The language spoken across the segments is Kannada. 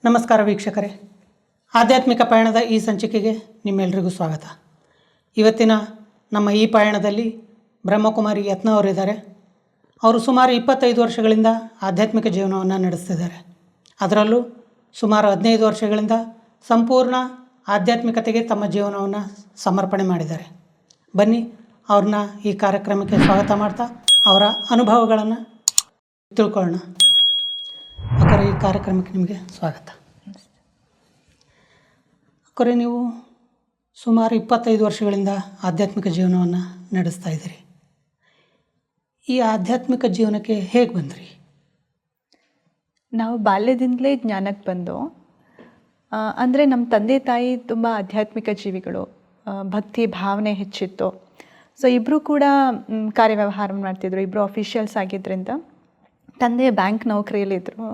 ನಮಸ್ಕಾರ ವೀಕ್ಷಕರೇ, ಆಧ್ಯಾತ್ಮಿಕ ಪಯಣದ ಈ ಸಂಚಿಕೆಗೆ ನಿಮ್ಮೆಲ್ಲರಿಗೂ ಸ್ವಾಗತ. ಇವತ್ತಿನ ನಮ್ಮ ಈ ಪಯಣದಲ್ಲಿ ಬ್ರಹ್ಮಕುಮಾರಿ ಯತ್ನ ಅವರಿದ್ದಾರೆ. ಅವರು ಸುಮಾರು 25 ವರ್ಷಗಳಿಂದ ಆಧ್ಯಾತ್ಮಿಕ ಜೀವನವನ್ನು ನಡೆಸ್ತಿದ್ದಾರೆ. ಅದರಲ್ಲೂ ಸುಮಾರು 15 ವರ್ಷಗಳಿಂದ ಸಂಪೂರ್ಣ ಆಧ್ಯಾತ್ಮಿಕತೆಗೆ ತಮ್ಮ ಜೀವನವನ್ನು ಸಮರ್ಪಣೆ ಮಾಡಿದ್ದಾರೆ. ಬನ್ನಿ ಅವ್ರನ್ನ ಈ ಕಾರ್ಯಕ್ರಮಕ್ಕೆ ಸ್ವಾಗತ ಮಾಡ್ತಾ ಅವರ ಅನುಭವಗಳನ್ನು ತಿಳ್ಕೊಳ್ಳೋಣ. ಅಕ್ಕರೆ, ಈ ಕಾರ್ಯಕ್ರಮಕ್ಕೆ ನಿಮಗೆ ಸ್ವಾಗತ. ಅಕ್ಕರೆ, ನೀವು ಸುಮಾರು 25 ವರ್ಷಗಳಿಂದ ಆಧ್ಯಾತ್ಮಿಕ ಜೀವನವನ್ನು ನಡೆಸ್ತಾ ಇದ್ದೀರಿ. ಈ ಆಧ್ಯಾತ್ಮಿಕ ಜೀವನಕ್ಕೆ ಹೇಗೆ ಬಂದ್ರಿ? ನಾವು ಬಾಲ್ಯದಿಂದಲೇ ಜ್ಞಾನಕ್ಕೆ ಬಂದು, ಅಂದರೆ ನಮ್ಮ ತಂದೆ ತಾಯಿ ತುಂಬ ಆಧ್ಯಾತ್ಮಿಕ ಜೀವಿಗಳು, ಭಕ್ತಿ ಭಾವನೆ ಹೆಚ್ಚಿತ್ತು. ಸೊ ಇಬ್ಬರು ಕೂಡ ಕಾರ್ಯವ್ಯವಹಾರ ಮಾಡ್ತಿದ್ರು. ಇಬ್ಬರು ಅಫಿಷಿಯಲ್ಸ್ ಆಗಿದ್ದರಿಂದ ತಂದೆ ಬ್ಯಾಂಕ್ ನೌಕರಿಯಲ್ಲಿದ್ದರು,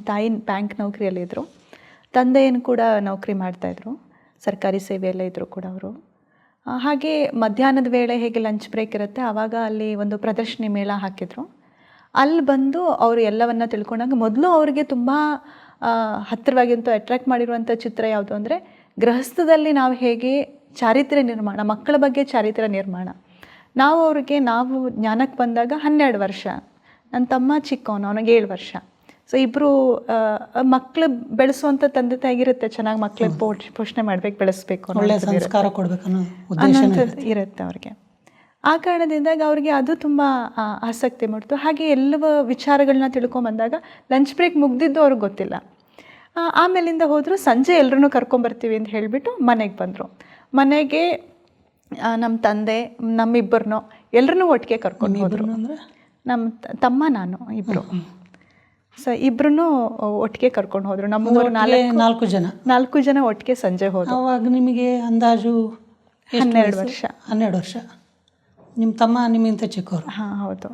ತಾಯಿ ಬ್ಯಾಂಕ್ ನೌಕರಿಯಲ್ಲಿದ್ದರು. ತಂದೆಯನ್ನು ಕೂಡ ನೌಕರಿ ಮಾಡ್ತಾಯಿದ್ರು, ಸರ್ಕಾರಿ ಸೇವೆಯಲ್ಲೇ ಇದ್ದರು ಕೂಡ ಅವರು. ಹಾಗೆ ಮಧ್ಯಾಹ್ನದ ವೇಳೆ ಹೇಗೆ ಲಂಚ್ ಬ್ರೇಕ್ ಇರುತ್ತೆ, ಆವಾಗ ಅಲ್ಲಿ ಒಂದು ಪ್ರದರ್ಶನಿ ಮೇಳ ಹಾಕಿದರು. ಅಲ್ಲಿ ಬಂದು ಅವರು ಎಲ್ಲವನ್ನು ತಿಳ್ಕೊಂಡಾಗ ಮೊದಲು ಅವರಿಗೆ ತುಂಬ ಹತ್ತಿರವಾಗಿಂತ ಅಟ್ರ್ಯಾಕ್ಟ್ ಮಾಡಿರುವಂಥ ಚಿತ್ರ ಯಾವುದು ಅಂದರೆ, ಗೃಹಸ್ಥದಲ್ಲಿ ನಾವು ಹೇಗೆ ಚಾರಿತ್ರ್ಯ ನಿರ್ಮಾಣ, ಮಕ್ಕಳ ಬಗ್ಗೆ ಚಾರಿತ್ರ್ಯ ನಿರ್ಮಾಣ. ನಾವು ಜ್ಞಾನಕ್ಕೆ ಬಂದಾಗ 12 ವರ್ಷ, ನನ್ನ ತಮ್ಮ ಚಿಕ್ಕವನು, ಅವನಿಗೆ 7 ವರ್ಷ. ಸೊ ಇಬ್ಬರು ಮಕ್ಕಳು ಬೆಳೆಸುವಂಥ ತಂದೆ ತಾಯಿಗಿರುತ್ತೆ, ಚೆನ್ನಾಗಿ ಮಕ್ಕಳಿಗೆ ಪೋಷಣೆ ಮಾಡಬೇಕು, ಬೆಳೆಸಬೇಕು, ಒಳ್ಳೆಯ ಸಂಸ್ಕಾರ ಕೊಡಬೇಕು ಅನ್ನೋಂಥದ್ದು ಇರುತ್ತೆ ಅವ್ರಿಗೆ. ಆ ಕಾರಣದಿಂದಾಗ ಅವ್ರಿಗೆ ಅದು ತುಂಬ ಆಸಕ್ತಿ ಮೂಡ್ತು. ಹಾಗೆ ಎಲ್ಲವ ವಿಚಾರಗಳನ್ನ ತಿಳ್ಕೊಂಬಂದಾಗ ಲಂಚ್ ಬ್ರೇಕ್ ಮುಗ್ದಿದ್ದು ಅವ್ರಿಗೆ ಗೊತ್ತಿಲ್ಲ. ಆಮೇಲಿಂದ ಹೋದರು. ಸಂಜೆ ಎಲ್ಲರೂ ಕರ್ಕೊಂಬರ್ತೀವಿ ಅಂತ ಹೇಳಿಬಿಟ್ಟು ಮನೆಗೆ ಬಂದರು. ಮನೆಗೆ ನಮ್ಮ ತಂದೆ ನಮ್ಮಿಬ್ಬರನ್ನೂ ಎಲ್ಲರನ್ನೂ ಒಟ್ಟಿಗೆ ಕರ್ಕೊಂಡು ಹೋದರು. ನಮ್ಮ ತಮ್ಮ ನಾನು ಇಬ್ಬರು. ಸೊ ಇಬ್ಬರೂ ಒಟ್ಟಿಗೆ ಕರ್ಕೊಂಡು ಹೋದರು. ನಮ್ಮೂರು 4 ಜನ ಒಟ್ಟಿಗೆ ಸಂಜೆ ಹೋದರು. ಅವಾಗ ನಿಮಗೆ ಅಂದಾಜು 12 ವರ್ಷ. 12 ವರ್ಷ. ನಿಮ್ಮ ತಮ್ಮ ನಿಮ್ಮಿಂತ ಚಿಕ್ಕವರು? ಹಾಂ, ಹೌದು.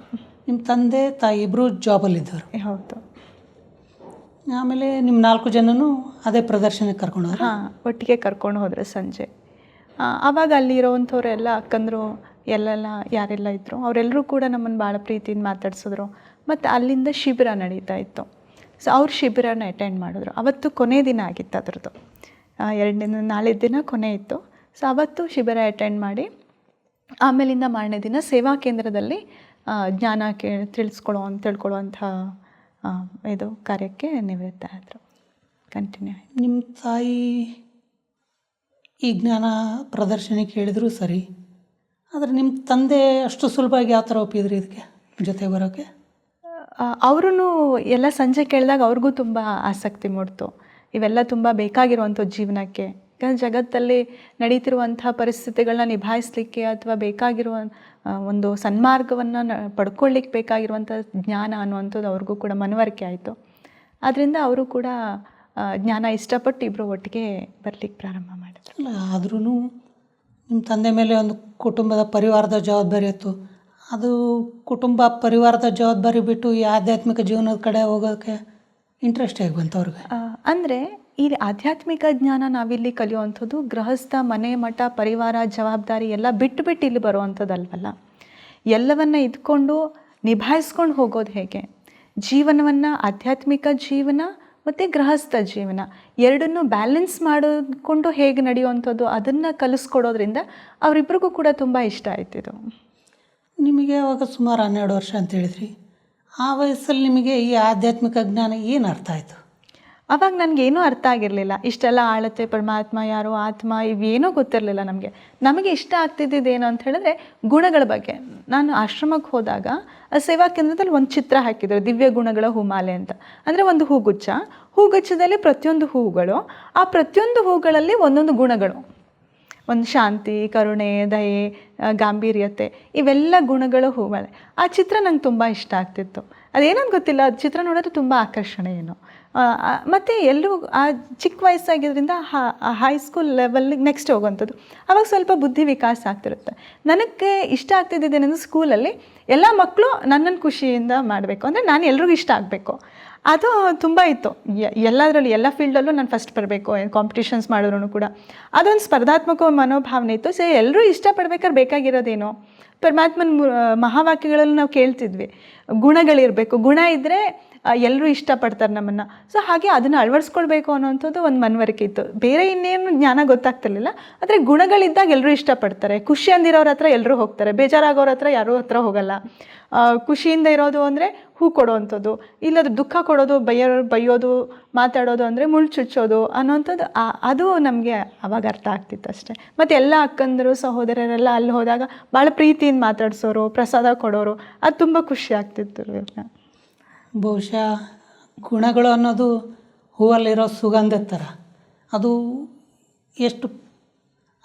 ನಿಮ್ಮ ತಂದೆ ತಾಯಿ ಇಬ್ಬರು ಜಾಬಲ್ಲಿದ್ದರು? ಹೌದು. ಆಮೇಲೆ ನಿಮ್ಮ 4 ಜನನೂ ಅದೇ ಪ್ರದರ್ಶನಕ್ಕೆ ಕರ್ಕೊಂಡು ಹೋದ್ರು? ಹಾಂ, ಒಟ್ಟಿಗೆ ಕರ್ಕೊಂಡು ಹೋದರೆ ಸಂಜೆ. ಆವಾಗ ಅಲ್ಲಿರೋವಂಥವ್ರೆಲ್ಲ ಅಕ್ಕಂದರು ಯಾರೆಲ್ಲ ಇದ್ದರು ಅವರೆಲ್ಲರೂ ಕೂಡ ನಮ್ಮನ್ನು ಭಾಳ ಪ್ರೀತಿಯಿಂದ ಮಾತಾಡ್ಸಿದ್ರು. ಮತ್ತು ಅಲ್ಲಿಂದ ಶಿಬಿರ ನಡೀತಾ ಇತ್ತು. ಸೊ ಅವ್ರು ಶಿಬಿರನ ಅಟೆಂಡ್ ಮಾಡಿದ್ರು. ಅವತ್ತು ಕೊನೆ ದಿನ ಆಗಿತ್ತು ಅದರದ್ದು. 4 ದಿನ ಕೊನೆ ಇತ್ತು. ಸೊ ಅವತ್ತು ಶಿಬಿರ ಅಟೆಂಡ್ ಮಾಡಿ ಆಮೇಲಿಂದ ಮಾರನೇ ದಿನ ಸೇವಾ ಕೇಂದ್ರದಲ್ಲಿ ಜ್ಞಾನ ತಿಳ್ಕೊಳ್ಳುವಂಥ ಇದು ಕಾರ್ಯಕ್ಕೆ ನಿವೃತ್ತ ಆದರು. ಕಂಟಿನ್ಯೂ ಆಯಿತು. ನಿಮ್ಮ ತಾಯಿ ಈ ಜ್ಞಾನ ಪ್ರದರ್ಶನಕ್ಕೆ ಹೇಳಿದ್ರು ಸರಿ, ಆದರೆ ನಿಮ್ಮ ತಂದೆ ಅಷ್ಟು ಸುಲಭವಾಗಿ ಯಾವ ಥರ ಒಪ್ಪಿದ್ರಿ ಇದಕ್ಕೆ ಜೊತೆ ಬರೋಕ್ಕೆ? ಅವರೂ ಎಲ್ಲ ಸಂಜೆ ಕೇಳಿದಾಗ ಅವ್ರಿಗೂ ತುಂಬ ಆಸಕ್ತಿ ಮೂಡ್ತು. ಇವೆಲ್ಲ ತುಂಬ ಬೇಕಾಗಿರುವಂಥ ಜೀವನಕ್ಕೆ, ಯಾಕಂದರೆ ಜಗತ್ತಲ್ಲಿ ನಡೀತಿರುವಂಥ ಪರಿಸ್ಥಿತಿಗಳನ್ನ ನಿಭಾಯಿಸಲಿಕ್ಕೆ ಅಥವಾ ಬೇಕಾಗಿರುವ ಒಂದು ಸನ್ಮಾರ್ಗವನ್ನು ಪಡ್ಕೊಳ್ಳಿಕ್ಕೆ ಬೇಕಾಗಿರುವಂಥ ಜ್ಞಾನ ಅನ್ನುವಂಥದ್ದು ಅವ್ರಿಗೂ ಕೂಡ ಮನವರಿಕೆ ಆಯಿತು. ಆದ್ದರಿಂದ ಅವರು ಕೂಡ ಜ್ಞಾನ ಇಷ್ಟಪಟ್ಟು ಇಬ್ಬರು ಒಟ್ಟಿಗೆ ಬರಲಿಕ್ಕೆ ಪ್ರಾರಂಭ ಮಾಡಿದ್ರು. ಅಲ್ಲ, ಆದ್ರೂ ನಿಮ್ಮ ತಂದೆ ಮೇಲೆ ಒಂದು ಕುಟುಂಬದ ಪರಿವಾರದ ಜವಾಬ್ದಾರಿ ಇತ್ತು. ಅದು ಕುಟುಂಬ ಪರಿವಾರದ ಜವಾಬ್ದಾರಿ ಬಿಟ್ಟು ಈ ಆಧ್ಯಾತ್ಮಿಕ ಜೀವನದ ಕಡೆ ಹೋಗೋಕ್ಕೆ ಇಂಟ್ರೆಸ್ಟ್ ಹೇಗೆ ಬಂತು ಅವ್ರಿಗೆ? ಅಂದರೆ ಈ ಆಧ್ಯಾತ್ಮಿಕ ಜ್ಞಾನ ನಾವಿಲ್ಲಿ ಕಲಿಯುವಂಥದ್ದು ಗೃಹಸ್ಥ, ಮನೆ, ಮಠ, ಪರಿವಾರ, ಜವಾಬ್ದಾರಿ ಎಲ್ಲ ಬಿಟ್ಟು ಇಲ್ಲಿ ಬರುವಂಥದ್ದಲ್ವಲ್ಲ. ಎಲ್ಲವನ್ನ ಇದ್ಕೊಂಡು ನಿಭಾಯಿಸ್ಕೊಂಡು ಹೋಗೋದು ಹೇಗೆ, ಜೀವನವನ್ನು, ಆಧ್ಯಾತ್ಮಿಕ ಜೀವನ ಮತ್ತು ಗೃಹಸ್ಥ ಜೀವನ ಎರಡನ್ನೂ ಬ್ಯಾಲೆನ್ಸ್ ಮಾಡಿಕೊಂಡು ಹೇಗೆ ನಡೆಯುವಂಥದ್ದು, ಅದನ್ನು ಕಲಿಸ್ಕೊಡೋದ್ರಿಂದ ಅವರಿಬ್ಬರಿಗೂ ಕೂಡ ತುಂಬ ಇಷ್ಟ ಆಯ್ತಿದ್ದು. ನಿಮಗೆ ಅವಾಗ ಸುಮಾರು 12 ವರ್ಷ ಅಂತ ಹೇಳಿದ್ರಿ. ಆ ವಯಸ್ಸಲ್ಲಿ ನಿಮಗೆ ಈ ಆಧ್ಯಾತ್ಮಿಕ ಜ್ಞಾನ ಏನು ಅರ್ಥ ಆಯಿತು? ಆವಾಗ ನನಗೇನೂ ಅರ್ಥ ಆಗಿರಲಿಲ್ಲ. ಇಷ್ಟೆಲ್ಲ ಆಳತೆ, ಪರಮಾತ್ಮ ಯಾರು, ಆತ್ಮ, ಇವೇನೂ ಗೊತ್ತಿರಲಿಲ್ಲ ನಮಗೆ. ನಮಗೆ ಇಷ್ಟ ಆಗ್ತಿದ್ದೇನು ಅಂತ ಹೇಳಿದ್ರೆ ಗುಣಗಳ ಬಗ್ಗೆ. ನಾನು ಆಶ್ರಮಕ್ಕೆ ಹೋದಾಗ ಸೇವಾ ಕೇಂದ್ರದಲ್ಲಿ ಒಂದು ಚಿತ್ರ ಹಾಕಿದ್ರು, ದಿವ್ಯ ಗುಣಗಳ ಹೂಮಾಲೆ ಅಂತ. ಅಂದರೆ ಒಂದು ಹೂಗುಚ್ಛದಲ್ಲಿ ಪ್ರತಿಯೊಂದು ಹೂಗಳು, ಆ ಪ್ರತಿಯೊಂದು ಹೂಗಳಲ್ಲಿ ಒಂದೊಂದು ಗುಣಗಳು, ಒಂದು ಶಾಂತಿ, ಕರುಣೆ, ದಯೆ, ಗಾಂಭೀರ್ಯತೆ, ಇವೆಲ್ಲ ಗುಣಗಳ ಹೂಮಾಲೆ. ಆ ಚಿತ್ರ ನಂಗೆ ತುಂಬ ಇಷ್ಟ ಆಗ್ತಿತ್ತು. ಅದೇನಂತ ಗೊತ್ತಿಲ್ಲ, ಅದು ಚಿತ್ರ ನೋಡೋದು ತುಂಬ ಆಕರ್ಷಣೆ ಏನು. ಮತ್ತು ಎಲ್ಲರೂ ಆ ಚಿಕ್ಕ ವಯಸ್ಸಾಗಿದ್ದರಿಂದ ಹೈಸ್ಕೂಲ್ ಲೆವೆಲ್ಗೆ ನೆಕ್ಸ್ಟ್ ಹೋಗುವಂಥದ್ದು. ಆವಾಗ ಸ್ವಲ್ಪ ಬುದ್ಧಿ ವಿಕಾಸ ಆಗ್ತಿರುತ್ತೆ. ನನಗೆ ಇಷ್ಟ ಆಗ್ತಿದ್ದೇನೆಂದ್ರೆ ಸ್ಕೂಲಲ್ಲಿ ಎಲ್ಲ ಮಕ್ಕಳು ನನ್ನನ್ನು ಖುಷಿಯಿಂದ ಮಾಡಬೇಕು, ಅಂದರೆ ನಾನು ಎಲ್ರಿಗೂ ಇಷ್ಟ ಆಗಬೇಕು. ಅದು ತುಂಬ ಇತ್ತು. ಎಲ್ಲದರಲ್ಲಿ, ಎಲ್ಲ ಫೀಲ್ಡಲ್ಲೂ ನಾನು ಫಸ್ಟ್ ಬರಬೇಕು. ಕಾಂಪಿಟೇಷನ್ಸ್ ಮಾಡಿದ್ರು ಕೂಡ ಅದೊಂದು ಸ್ಪರ್ಧಾತ್ಮಕ ಮನೋಭಾವನೆ ಇತ್ತು. ಸೊ ಎಲ್ಲರೂ ಇಷ್ಟಪಡ್ಬೇಕಾದ್ರೆ ಬೇಕಾಗಿರೋದೇನು, ಪರಮಾತ್ಮನ ಮಹಾವಾಕ್ಯಗಳಲ್ಲಿ ನಾವು ಕೇಳ್ತಿದ್ವಿ, ಗುಣಗಳಿರಬೇಕು. ಗುಣ ಇದ್ದರೆ ಎಲ್ಲರೂ ಇಷ್ಟಪಡ್ತಾರೆ ನಮ್ಮನ್ನು. ಸೊ ಹಾಗೆ ಅದನ್ನು ಅಳವಡಿಸ್ಕೊಳ್ಬೇಕು ಅನ್ನೋಂಥದ್ದು ಒಂದು ಮನವರಿಕೆ ಇತ್ತು. ಬೇರೆ ಇನ್ನೇನು ಜ್ಞಾನ ಗೊತ್ತಾಗ್ತಿರ್ಲಿಲ್ಲ, ಆದರೆ ಗುಣಗಳಿದ್ದಾಗ ಎಲ್ಲರೂ ಇಷ್ಟಪಡ್ತಾರೆ. ಖುಷಿಯಿಂದಿರೋರ ಹತ್ರ ಎಲ್ಲರೂ ಹೋಗ್ತಾರೆ, ಬೇಜಾರಾಗೋರ ಹತ್ರ ಯಾರೂ ಹತ್ರ ಹೋಗಲ್ಲ. ಖುಷಿಯಿಂದ ಇರೋದು ಅಂದರೆ ಹೂ ಕೊಡೋವಂಥದ್ದು, ಇಲ್ಲದ ದುಃಖ ಕೊಡೋದು, ಬೈಯೋದು, ಮಾತಾಡೋದು ಅಂದರೆ ಮುಳ್ಳು ಚುಚ್ಚೋದು ಅನ್ನೋವಂಥದ್ದು ಅದು ನಮಗೆ ಅವಾಗ ಅರ್ಥ ಆಗ್ತಿತ್ತು ಅಷ್ಟೇ. ಮತ್ತು ಎಲ್ಲ ಅಕ್ಕಂದರು ಸಹೋದರರೆಲ್ಲ ಅಲ್ಲಿ ಹೋದಾಗ ಭಾಳ ಪ್ರೀತಿಯಿಂದ ಮಾತಾಡ್ಸೋರು, ಪ್ರಸಾದ ಕೊಡೋರು, ಅದು ತುಂಬ ಖುಷಿ ಆಗ್ತಿತ್ತು ಇವ್ರನ್ನ. ಬಹುಶಃ ಗುಣಗಳು ಅನ್ನೋದು ಹೂವಲ್ಲಿರೋ ಸುಗಂಧದ ಥರ, ಅದು ಎಷ್ಟು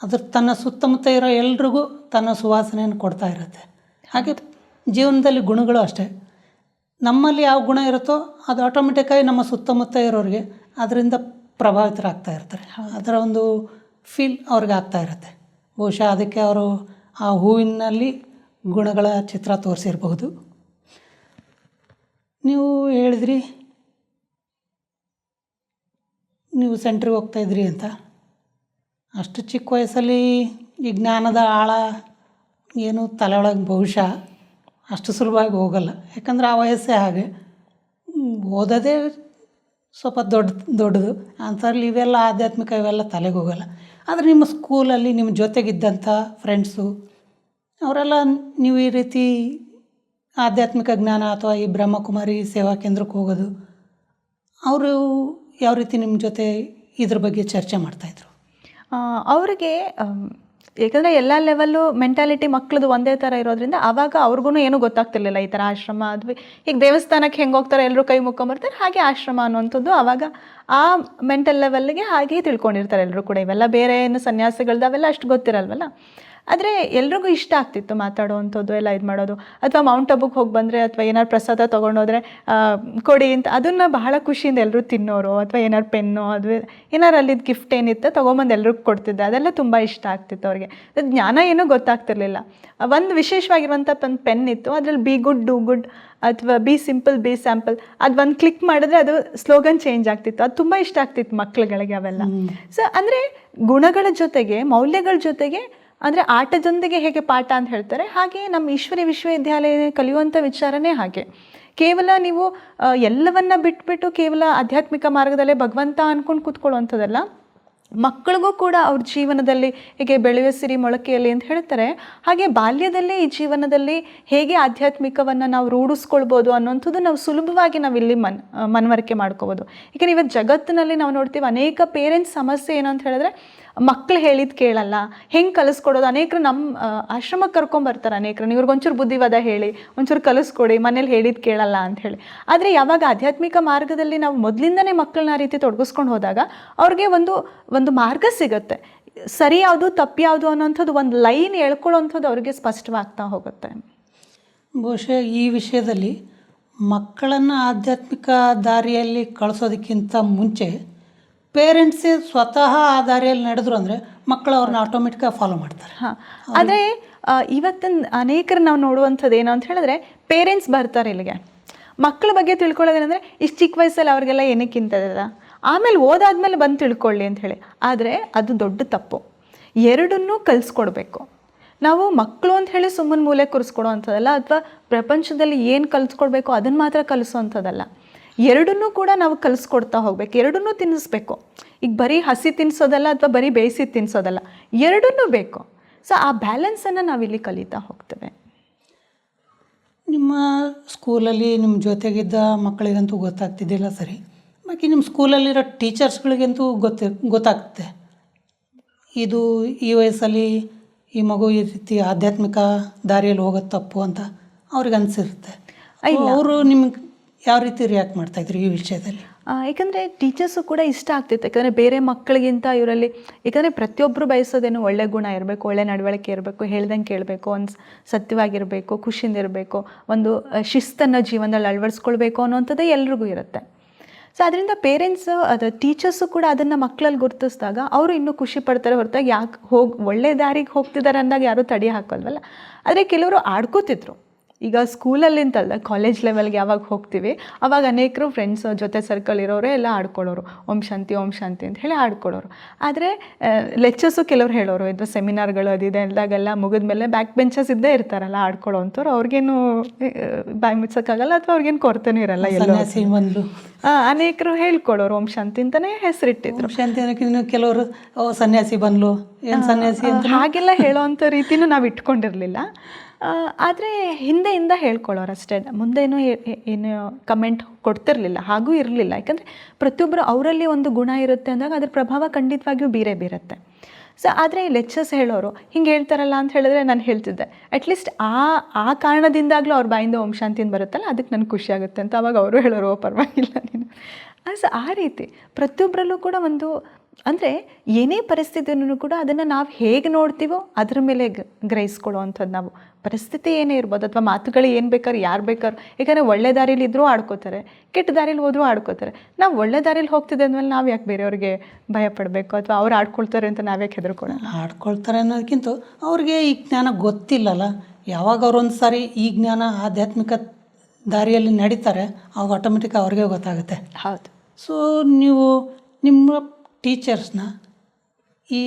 ಅದ್ರ ತನ್ನ ಸುತ್ತಮುತ್ತ ಇರೋ ಎಲ್ರಿಗೂ ತನ್ನ ಸುವಾಸನೆಯನ್ನು ಕೊಡ್ತಾ ಇರುತ್ತೆ. ಹಾಗೆ ಜೀವನದಲ್ಲಿ ಗುಣಗಳು ಅಷ್ಟೇ, ನಮ್ಮಲ್ಲಿ ಯಾವ ಗುಣ ಇರುತ್ತೋ ಅದು ಆಟೋಮೆಟಿಕ್ಕಾಗಿ ನಮ್ಮ ಸುತ್ತಮುತ್ತ ಇರೋರಿಗೆ ಅದರಿಂದ ಪ್ರಭಾವಿತರಾಗ್ತಾ ಇರ್ತಾರೆ. ಅದರ ಒಂದು ಫೀಲ್ ಅವ್ರಿಗೆ ಆಗ್ತಾ ಇರುತ್ತೆ. ಬಹುಶಃ ಅದಕ್ಕೆ ಅವರು ಆ ಹೂವಿನಲ್ಲಿ ಗುಣಗಳ ಚಿತ್ರ ತೋರಿಸಿರ್ಬಹುದು. ನೀವು ಹೇಳಿದ್ರಿ ನೀವು ಸೆಂಟ್ರಿಗೆ ಹೋಗ್ತಾಯಿದ್ರಿ ಅಂತ. ಅಷ್ಟು ಚಿಕ್ಕ ವಯಸ್ಸಲ್ಲಿ ಈ ಜ್ಞಾನದ ಆಳ ಏನು ತಲೆ ಒಳಗೆ ಬಹುಶಃ ಅಷ್ಟು ಸುಲಭವಾಗಿ ಹೋಗಲ್ಲ. ಯಾಕಂದರೆ ಆ ವಯಸ್ಸೇ ಹಾಗೆ, ಓದೋದೇ ಸ್ವಲ್ಪ ದೊಡ್ಡದು ಅಂಥದ್ರಲ್ಲಿ ಇವೆಲ್ಲ ಆಧ್ಯಾತ್ಮಿಕ ಇವೆಲ್ಲ ತಲೆಗೆ ಹೋಗಲ್ಲ. ಆದರೆ ನಿಮ್ಮ ಸ್ಕೂಲಲ್ಲಿ ನಿಮ್ಮ ಜೊತೆಗಿದ್ದಂಥ ಫ್ರೆಂಡ್ಸು ಅವರೆಲ್ಲ ನೀವು ಈ ರೀತಿ ಆಧ್ಯಾತ್ಮಿಕ ಜ್ಞಾನ ಅಥವಾ ಈ ಬ್ರಹ್ಮಕುಮಾರಿ ಸೇವಾ ಕೇಂದ್ರಕ್ಕೆ ಹೋಗೋದು, ಅವರು ಯಾವ ರೀತಿ ನಿಮ್ಮ ಜೊತೆ ಇದ್ರ ಬಗ್ಗೆ ಚರ್ಚೆ ಮಾಡ್ತಾಯಿದ್ರು? ಅವ್ರಿಗೆ ಯಾಕಂದರೆ ಎಲ್ಲ ಲೆವೆಲ್ಲು ಮೆಂಟಾಲಿಟಿ ಮಕ್ಕಳದು ಒಂದೇ ಥರ ಇರೋದ್ರಿಂದ ಆವಾಗ ಅವ್ರಿಗೂ ಏನೂ ಗೊತ್ತಾಗ್ತಿರ್ಲಿಲ್ಲ. ಈ ಥರ ಆಶ್ರಮ ಅದು ಈಗ ದೇವಸ್ಥಾನಕ್ಕೆ ಹೆಂಗೆ ಹೋಗ್ತಾರೆ ಎಲ್ಲರೂ ಕೈ ಮುಕ್ಕೊಂಬರ್ತಾರೆ, ಹಾಗೆ ಆಶ್ರಮ ಅನ್ನುವಂಥದ್ದು ಆವಾಗ ಆ ಮೆಂಟಲ್ ಲೆವೆಲ್ಗೆ ಹಾಗೆ ತಿಳ್ಕೊಂಡಿರ್ತಾರೆ ಎಲ್ಲರೂ ಕೂಡ. ಇವೆಲ್ಲ ಬೇರೆ ಏನು ಸನ್ಯಾಸಿಗಳ್ದು ಅವೆಲ್ಲ ಅಷ್ಟು ಗೊತ್ತಿರಲ್ವಲ್ಲ. ಆದರೆ ಎಲ್ರಿಗೂ ಇಷ್ಟ ಆಗ್ತಿತ್ತು ಮಾತಾಡೋವಂಥದ್ದು ಎಲ್ಲ ಇದು ಮಾಡೋದು. ಅಥವಾ ಮೌಂಟ್ ಅಬುಗೆ ಹೋಗಿ ಬಂದರೆ ಅಥವಾ ಏನಾರು ಪ್ರಸಾದ ತೊಗೊಂಡೋದ್ರೆ ಕೊಡಿ ಅಂತ ಅದನ್ನು ಬಹಳ ಖುಷಿಯಿಂದ ಎಲ್ಲರೂ ತಿನ್ನೋರು. ಅಥವಾ ಏನಾರು ಪೆನ್ನು ಅದು ಏನಾರು ಅಲ್ಲಿದ್ದು ಗಿಫ್ಟ್ ಏನಿತ್ತು ತೊಗೊಂಬಂದು ಎಲ್ರಿಗೂ ಕೊಡ್ತಿದ್ದೆ. ಅದೆಲ್ಲ ತುಂಬ ಇಷ್ಟ ಆಗ್ತಿತ್ತು ಅವ್ರಿಗೆ. ಅದು ಜ್ಞಾನ ಏನೂ ಗೊತ್ತಾಗ್ತಿರ್ಲಿಲ್ಲ. ಒಂದು ವಿಶೇಷವಾಗಿರುವಂಥ ಒಂದು ಪೆನ್ ಇತ್ತು, ಅದರಲ್ಲಿ ಬಿ ಗುಡ್ ಡೂ ಗುಡ್ ಅಥವಾ ಬಿ ಸಿಂಪಲ್ ಬಿ ಸ್ಯಾಂಪಲ್, ಅದು ಒಂದು ಕ್ಲಿಕ್ ಮಾಡಿದ್ರೆ ಅದು ಸ್ಲೋಗನ್ ಚೇಂಜ್ ಆಗ್ತಿತ್ತು. ಅದು ತುಂಬ ಇಷ್ಟ ಆಗ್ತಿತ್ತು ಮಕ್ಕಳುಗಳಿಗೆ ಅವೆಲ್ಲ. ಸೊ ಅಂದರೆ ಗುಣಗಳ ಜೊತೆಗೆ ಮೌಲ್ಯಗಳ ಜೊತೆಗೆ ಅಂದರೆ ಆಟದೊಂದಿಗೆ ಹೇಗೆ ಪಾಠ ಅಂತ ಹೇಳ್ತಾರೆ, ಹಾಗೆ ನಮ್ಮ ಈಶ್ವರಿ ವಿಶ್ವವಿದ್ಯಾಲಯ ಕಲಿಯುವಂಥ ವಿಚಾರನೇ ಹಾಗೆ. ಕೇವಲ ನೀವು ಎಲ್ಲವನ್ನ ಬಿಟ್ಬಿಟ್ಟು ಕೇವಲ ಆಧ್ಯಾತ್ಮಿಕ ಮಾರ್ಗದಲ್ಲೇ ಭಗವಂತ ಅಂದ್ಕೊಂಡು ಕೂತ್ಕೊಳ್ಳುವಂಥದ್ದಲ್ಲ. ಮಕ್ಕಳಿಗೂ ಕೂಡ ಅವ್ರ ಜೀವನದಲ್ಲಿ ಹೇಗೆ ಬೆಳೆಯುವ ಸಿರಿ ಮೊಳಕೆಯಲ್ಲಿ ಅಂತ ಹೇಳ್ತಾರೆ, ಹಾಗೆ ಬಾಲ್ಯದಲ್ಲೇ ಈ ಜೀವನದಲ್ಲಿ ಹೇಗೆ ಆಧ್ಯಾತ್ಮಿಕವನ್ನು ನಾವು ರೂಢಿಸ್ಕೊಳ್ಬೋದು ಅನ್ನೋಂಥದ್ದು ನಾವು ಸುಲಭವಾಗಿ ನಾವಿಲ್ಲಿ ಮನವರಿಕೆ ಮಾಡ್ಕೋಬೋದು. ಯಾಕಂದರೆ ಇವತ್ತು ಜಗತ್ತಿನಲ್ಲಿ ನಾವು ನೋಡ್ತೀವಿ ಅನೇಕ ಪೇರೆಂಟ್ಸ್ ಸಮಸ್ಯೆ ಏನು ಅಂತ ಹೇಳಿದ್ರೆ ಮಕ್ಕಳು ಹೇಳಿದ್ದು ಕೇಳಲ್ಲ, ಹೆಂಗೆ ಕಲಿಸ್ಕೊಡೋದು. ಅನೇಕರು ನಮ್ಮ ಆಶ್ರಮಕ್ಕೆ ಕರ್ಕೊಂಬರ್ತಾರೆ, ಅನೇಕರು ಇವ್ರಿಗೊಂಚೂರು ಬುದ್ಧಿವಾದ ಹೇಳಿ ಒಂಚೂರು ಕಲಿಸ್ಕೊಡಿ, ಮನೇಲಿ ಹೇಳಿದ್ದು ಕೇಳಲ್ಲ ಅಂಥೇಳಿ. ಆದರೆ ಯಾವಾಗ ಆಧ್ಯಾತ್ಮಿಕ ಮಾರ್ಗದಲ್ಲಿ ನಾವು ಮೊದಲಿಂದನೇ ಮಕ್ಕಳನ್ನ ಆ ರೀತಿ ತೊಡಗಿಸ್ಕೊಂಡು ಹೋದಾಗ ಅವ್ರಿಗೆ ಒಂದು ಮಾರ್ಗ ಸಿಗುತ್ತೆ. ಸರಿ ಯಾವುದು ತಪ್ಪು ಯಾವುದು ಅನ್ನೋಂಥದ್ದು ಒಂದು ಲೈನ್ ಹೇಳ್ಕೊಳ್ಳೋವಂಥದ್ದು ಅವ್ರಿಗೆ ಸ್ಪಷ್ಟವಾಗ್ತಾ ಹೋಗುತ್ತೆ. ಬಹುಶಃ ಈ ವಿಷಯದಲ್ಲಿ ಮಕ್ಕಳನ್ನು ಆಧ್ಯಾತ್ಮಿಕ ದಾರಿಯಲ್ಲಿ ಕಳಿಸೋದಕ್ಕಿಂತ ಮುಂಚೆ ಪೇರೆಂಟ್ಸೇ ಸ್ವತಃ ಆ ದಾರಿಯಲ್ಲಿ ನಡೆದ್ರು ಅಂದರೆ ಮಕ್ಕಳು ಅವ್ರನ್ನ ಆಟೋಮೆಟಿಕಾಗಿ ಫಾಲೋ ಮಾಡ್ತಾರೆ. ಹಾಂ, ಆದರೆ ಇವತ್ತಿನ ಅನೇಕರು ನಾವು ನೋಡುವಂಥದ್ದು ಏನು ಅಂತ ಹೇಳಿದ್ರೆ ಪೇರೆಂಟ್ಸ್ ಬರ್ತಾರೆ ಇಲ್ಲಿಗೆ ಮಕ್ಕಳ ಬಗ್ಗೆ ತಿಳ್ಕೊಳ್ಳೋದೇನೆಂದರೆ ಇಷ್ಟು ಚಿಕ್ಕ ವಯಸ್ಸಲ್ಲಿ ಅವ್ರಿಗೆಲ್ಲ ಏನಕ್ಕಿಂತದ, ಆಮೇಲೆ ಓದಾದ್ಮೇಲೆ ಬಂದು ತಿಳ್ಕೊಳ್ಳಿ ಅಂತ ಹೇಳಿ. ಆದರೆ ಅದು ದೊಡ್ಡ ತಪ್ಪು. ಎರಡನ್ನೂ ಕಲಿಸ್ಕೊಡ್ಬೇಕು ನಾವು. ಮಕ್ಕಳು ಅಂತ ಹೇಳಿ ಸುಮ್ಮನೆ ಮೂಲೆ ಕೂರಿಸ್ಕೊಡೋ ಅಂಥದ್ದಲ್ಲ, ಅಥವಾ ಪ್ರಪಂಚದಲ್ಲಿ ಏನು ಕಲಿಸ್ಕೊಡ್ಬೇಕು ಅದನ್ನು ಮಾತ್ರ ಕಲಿಸೋವಂಥದ್ದಲ್ಲ. ಎರಡನ್ನೂ ಕೂಡ ನಾವು ಕಲಿಸ್ಕೊಡ್ತಾ ಹೋಗ್ಬೇಕು, ಎರಡನ್ನೂ ತಿನ್ನಿಸ್ಬೇಕು. ಈಗ ಬರೀ ಹಸಿ ತಿನ್ನಿಸೋದಲ್ಲ ಅಥವಾ ಬರೀ ಬೇಯಿಸಿ ತಿನ್ನಿಸೋದಲ್ಲ, ಎರಡನ್ನೂ ಬೇಕು. ಸೊ ಆ ಬ್ಯಾಲೆನ್ಸನ್ನು ನಾವಿಲ್ಲಿ ಕಲಿತಾ ಹೋಗ್ತೇವೆ. ನಿಮ್ಮ ಸ್ಕೂಲಲ್ಲಿ ನಿಮ್ಮ ಜೊತೆಗಿದ್ದ ಮಕ್ಕಳಿಗಂತೂ ಗೊತ್ತಾಗ್ತಿದ್ದಿಲ್ಲ ಸರಿ, ಬಾಕಿ ನಿಮ್ಮ ಸ್ಕೂಲಲ್ಲಿರೋ ಟೀಚರ್ಸ್ಗಳಿಗಂತೂ ಗೊತ್ತಾಗುತ್ತೆ ಇದು ಈ ವಯಸ್ಸಲ್ಲಿ ಈ ಮಗು ಈ ರೀತಿ ಆಧ್ಯಾತ್ಮಿಕ ದಾರಿಯಲ್ಲಿ ಹೋಗೋದು ತಪ್ಪು ಅಂತ ಅವ್ರಿಗೆ ಅನಿಸಿರುತ್ತೆ. ಅವರು ನಿಮ್ಗೆ ಯಾವ ರೀತಿ ರಿಯಾಕ್ಟ್ ಮಾಡ್ತಾಯಿದ್ರು ಈ ವಿಷಯದಲ್ಲಿ? ಯಾಕಂದರೆ ಟೀಚರ್ಸು ಕೂಡ ಇಷ್ಟ ಆಗ್ತಿತ್ತು. ಯಾಕಂದರೆ ಬೇರೆ ಮಕ್ಕಳಿಗಿಂತ ಇವರಲ್ಲಿ, ಯಾಕಂದರೆ ಪ್ರತಿಯೊಬ್ಬರು ಬಯಸೋದೇನು ಒಳ್ಳೆ ಗುಣ ಇರಬೇಕು, ಒಳ್ಳೆ ನಡವಳಿಕೆ ಇರಬೇಕು, ಹೇಳ್ದಂಗೆ ಕೇಳಬೇಕು, ಒಂದು ಸತ್ಯವಾಗಿರಬೇಕು, ಖುಷಿಯಿಂದ ಇರಬೇಕು, ಒಂದು ಶಿಸ್ತನ್ನು ಜೀವನದಲ್ಲಿ ಅಳವಡಿಸ್ಕೊಳ್ಬೇಕು ಅನ್ನೋಂಥದ್ದೇ ಎಲ್ರಿಗೂ ಇರುತ್ತೆ. ಸೊ ಅದರಿಂದ ಪೇರೆಂಟ್ಸು ಟೀಚರ್ಸು ಕೂಡ ಅದನ್ನು ಮಕ್ಕಳಲ್ಲಿ ಗುರುತಿಸಿದಾಗ ಅವರು ಇನ್ನೂ ಖುಷಿ ಪಡ್ತಾರೆ ಹೊರತಾಗಿ ಯಾಕೆ ಒಳ್ಳೆ ದಾರಿಗೆ ಹೋಗ್ತಿದ್ದಾರೆ ಅಂದಾಗ ಯಾರೂ ತಡೆ ಹಾಕೋಲ್ವಲ್ಲ. ಆದರೆ ಕೆಲವರು ಆಡ್ಕೋತಿದ್ರು ಈಗ ಸ್ಕೂಲಲ್ಲಿ ಅಂತಲ್ಲ, ಕಾಲೇಜ್ ಲೆವೆಲ್ಗೆ ಯಾವಾಗ ಹೋಗ್ತೀವಿ ಅವಾಗ ಅನೇಕರು ಫ್ರೆಂಡ್ಸ್ ಜೊತೆ ಸರ್ಕಲ್ ಇರೋರೇ ಎಲ್ಲ ಆಡ್ಕೊಳ್ಳೋರು, ಓಂ ಶಾಂತಿ ಅಂತ ಹೇಳಿ ಆಡ್ಕೊಳ್ಳೋರು. ಆದರೆ ಲೆಕ್ಚರ್ಸು ಕೆಲವ್ರು ಹೇಳೋರು, ಇದು ಸೆಮಿನಾರ್ಗಳು ಅದಿದೆ ಅಂದಾಗೆಲ್ಲ ಮುಗಿದ್ಮೇಲೆ ಬ್ಯಾಕ್ ಬೆಂಚಸ್ ಇದ್ದೇ ಇರ್ತಾರಲ್ಲ ಆಡ್ಕೊಳ್ಳೋ ಅಂಥವ್ರು, ಅವ್ರಿಗೇನು ಬಾಯಿ ಮುಚ್ಚೋಕ್ಕಾಗಲ್ಲ ಅಥವಾ ಅವ್ರಿಗೇನು ಕೊರತೆನೂ ಇರಲ್ಲ. ಎಲ್ಲ ಅನೇಕರು ಹೇಳ್ಕೊಳ್ಳೋರು ಓಂ ಶಾಂತಿ ಅಂತಲೇ ಹೆಸರಿಟ್ಟಿದ್ರು. ಶಾಂತಿ ಅನ್ನೋಕ್ಕಿಂತ ಕೆಲವರು ಸನ್ಯಾಸಿ ಬಂದ್ಲು, ಏನು ಸನ್ಯಾಸಿ ಅಂತ ಹಾಗೆಲ್ಲ ಹೇಳೋ ಅಂಥ ರೀತಿನೂ ನಾವು ಇಟ್ಕೊಂಡಿರಲಿಲ್ಲ. ಆದರೆ ಹಿಂದೆಯಿಂದ ಹೇಳ್ಕೊಳ್ಳೋರು ಅಷ್ಟೇ, ಮುಂದೇನೂ ಏನು ಕಮೆಂಟ್ ಕೊಡ್ತಿರ್ಲಿಲ್ಲ, ಹಾಗೂ ಇರಲಿಲ್ಲ. ಯಾಕಂದರೆ ಪ್ರತಿಯೊಬ್ಬರು ಅವರಲ್ಲಿ ಒಂದು ಗುಣ ಇರುತ್ತೆ ಅಂದಾಗ ಅದ್ರ ಪ್ರಭಾವ ಖಂಡಿತವಾಗಿಯೂ ಬೀರುತ್ತೆ. ಸೊ ಆದರೆ ಲೆಕ್ಚರ್ಸ್ ಹೇಳೋರು ಹಿಂಗೆ ಹೇಳ್ತಾರಲ್ಲ ಅಂತ ಹೇಳಿದ್ರೆ ನಾನು ಹೇಳ್ತಿದ್ದೆ, ಅಟ್ಲೀಸ್ಟ್ ಆ ಕಾರಣದಿಂದಾಗಲೂ ಅವ್ರ ಬಾಯಿಂದ ಓಂ ಶಾಂತಿ ಅಂತ ಬರುತ್ತಲ್ಲ, ಅದಕ್ಕೆ ನನಗೆ ಖುಷಿ ಆಗುತ್ತೆ ಅಂತ. ಅವಾಗ ಅವರು ಹೇಳೋರು, ಪರವಾಗಿಲ್ಲ ನೀನು. ಸೊ ಆ ರೀತಿ ಪ್ರತಿಯೊಬ್ಬರಲ್ಲೂ ಕೂಡ ಒಂದು, ಅಂದರೆ ಏನೇ ಪರಿಸ್ಥಿತಿಯನ್ನು ಕೂಡ ಅದನ್ನು ನಾವು ಹೇಗೆ ನೋಡ್ತೀವೋ ಅದ್ರ ಮೇಲೆ ಗ್ರಹಿಸ್ಕೊಳ್ಳೋ ಅಂಥದ್ದು. ನಾವು ಪರಿಸ್ಥಿತಿ ಏನೇ ಇರ್ಬೋದು ಅಥವಾ ಮಾತುಗಳು ಏನು ಬೇಕಾದ್ರೆ ಯಾರು ಬೇಕಾದ್ರು, ಯಾಕಂದರೆ ಒಳ್ಳೆ ದಾರಿಲಿ ಇದ್ದರೂ ಆಡ್ಕೋತಾರೆ, ಕೆಟ್ಟ ದಾರಿಲಿ ಹೋದರೂ ಆಡ್ಕೋತಾರೆ. ನಾವು ಒಳ್ಳೆ ದಾರಿಲಿ ಹೋಗ್ತಿದ್ದೆ ಅಂದಮೇಲೆ ನಾವು ಯಾಕೆ ಬೇರೆಯವ್ರಿಗೆ ಭಯ ಪಡಬೇಕು ಅಥವಾ ಅವ್ರು ಆಡ್ಕೊಳ್ತಾರೆ ಅಂತ ನಾವ್ಯಾಕೆ ಹೆದರ್ಕೊಳ್ಳೋಣ? ಆಡ್ಕೊಳ್ತಾರೆ ಅನ್ನೋದಕ್ಕಿಂತ ಅವ್ರಿಗೆ ಈ ಜ್ಞಾನ ಗೊತ್ತಿಲ್ಲಲ್ಲ. ಯಾವಾಗ ಅವ್ರೊಂದು ಸಾರಿ ಈ ಜ್ಞಾನ ಆಧ್ಯಾತ್ಮಿಕ ದಾರಿಯಲ್ಲಿ ನಡೀತಾರೆ ಅವಾಗ ಆಟೋಮೆಟಿಕ್ ಅವ್ರಿಗೆ ಗೊತ್ತಾಗುತ್ತೆ. ಹೌದು. ಸೊ ನೀವು ನಿಮ್ಮ ಟೀಚರ್ಸ್ನ ಈ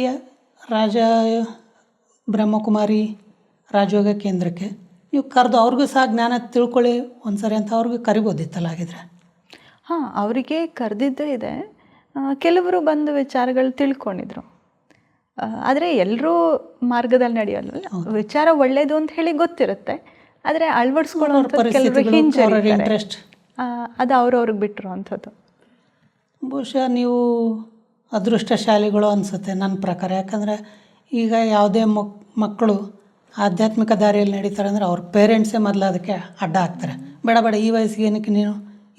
ಬ್ರಹ್ಮಕುಮಾರಿ ರಾಜಯೋಗ ಕೇಂದ್ರಕ್ಕೆ ನೀವು ಕರೆದು ಅವ್ರಿಗೂ ಸಹ ಜ್ಞಾನ ತಿಳ್ಕೊಳ್ಳಿ ಒಂದ್ಸರಿ ಅಂತ ಅವ್ರಿಗೂ ಕರಿಬೋದಿತ್ತಲ್ಲ ಹಾಗಿದ್ರೆ? ಹಾಂ, ಅವರಿಗೆ ಕರೆದಿದ್ದೇ ಇದೆ. ಕೆಲವರು ಬಂದು ವಿಚಾರಗಳು ತಿಳ್ಕೊಂಡಿದ್ರು. ಆದರೆ ಎಲ್ಲರೂ ಮಾರ್ಗದಲ್ಲಿ ನಡೆಯಲ್ಲ. ವಿಚಾರ ಒಳ್ಳೆಯದು ಅಂತ ಹೇಳಿ ಗೊತ್ತಿರುತ್ತೆ, ಆದರೆ ಅಳವಡಿಸ್ಕೊಳ್ಳೋ ಇಂಟ್ರೆಸ್ಟ್ ಅದು ಅವ್ರವ್ರಿಗೆ ಬಿಟ್ಟರು ಅಂಥದ್ದು. ಬಹುಶಃ ನೀವು ಅದೃಷ್ಟಶಾಲಿಗಳು ಅನಿಸುತ್ತೆ ನನ್ನ ಪ್ರಕಾರ. ಯಾಕಂದರೆ ಈಗ ಯಾವುದೇ ಮಕ್ಕಳು ಆಧ್ಯಾತ್ಮಿಕ ದಾರಿಯಲ್ಲಿ ನಡೀತಾರೆ ಅಂದರೆ ಅವ್ರ ಪೇರೆಂಟ್ಸೇ ಮೊದಲು ಅದಕ್ಕೆ ಅಡ್ಡ ಹಾಕ್ತಾರೆ. ಬೇಡ ಈ ವಯಸ್ಸಿಗೆ ಏನಕ್ಕೆ ನೀನು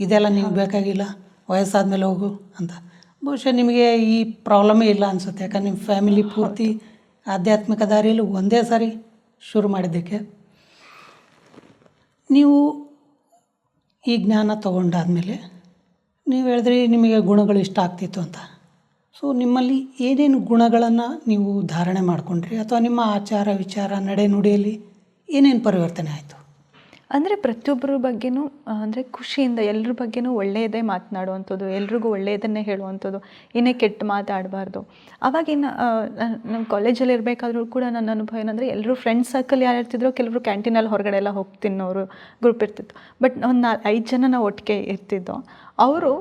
ಇದೆಲ್ಲ ನಿಮ್ಗೆ ಬೇಕಾಗಿಲ್ಲ, ವಯಸ್ಸಾದ್ಮೇಲೆ ಹೋಗು ಅಂತ. ಬಹುಶಃ ನಿಮಗೆ ಈ ಪ್ರಾಬ್ಲಮೇ ಇಲ್ಲ ಅನಿಸುತ್ತೆ. ಯಾಕಂದ್ರೆ ನಿಮ್ಮ ಫ್ಯಾಮಿಲಿ ಪೂರ್ತಿ ಆಧ್ಯಾತ್ಮಿಕ ದಾರಿಯಲ್ಲಿ ಒಂದೇ ಸಾರಿ ಶುರು ಮಾಡಿದ್ದಕ್ಕೆ. ನೀವು ಈ ಜ್ಞಾನ ತೊಗೊಂಡಾದಮೇಲೆ ನೀವು ಹೇಳಿದ್ರಿ ನಿಮಗೆ ಗುಣಗಳು ಇಷ್ಟ ಆಗ್ತಿತ್ತು ಅಂತ. ಸೊ ನಿಮ್ಮಲ್ಲಿ ಏನೇನು ಗುಣಗಳನ್ನು ನೀವು ಧಾರಣೆ ಮಾಡಿಕೊಂಡ್ರಿ ಅಥವಾ ನಿಮ್ಮ ಆಚಾರ ವಿಚಾರ ನಡೆ ನುಡಿಯಲ್ಲಿ ಏನೇನು ಪರಿವರ್ತನೆ ಆಯಿತು? ಅಂದರೆ ಪ್ರತಿಯೊಬ್ಬರ ಬಗ್ಗೆನೂ ಅಂದರೆ ಖುಷಿಯಿಂದ ಎಲ್ಲರ ಬಗ್ಗೆನೂ ಒಳ್ಳೆಯದೇ ಮಾತನಾಡುವಂಥದ್ದು, ಎಲ್ರಿಗೂ ಒಳ್ಳೆಯದನ್ನೇ ಹೇಳುವಂಥದ್ದು, ಏನೇ ಕೆಟ್ಟ ಮಾತಾಡಬಾರ್ದು. ಅವಾಗಿನ್ನು ನಮ್ಮ ಕಾಲೇಜಲ್ಲಿ ಇರಬೇಕಾದ್ರೂ ಕೂಡ ನನ್ನ ಅನುಭವ ಏನಂದರೆ, ಎಲ್ಲರೂ ಫ್ರೆಂಡ್ಸ್ ಸರ್ಕಲ್ ಯಾರು ಇರ್ತಿದ್ರು, ಕೆಲವರು ಕ್ಯಾಂಟೀನಲ್ಲಿ ಹೊರಗಡೆ ಎಲ್ಲ ಹೋಗಿ ತಿನ್ನೋರು ಗ್ರೂಪ್ ಇರ್ತಿತ್ತು. ಬಟ್ ಒಂದು 5 ಜನ ನಾವು ಒಟ್ಟಿಗೆ ಇರ್ತಿದ್ದೋ. ಅವರು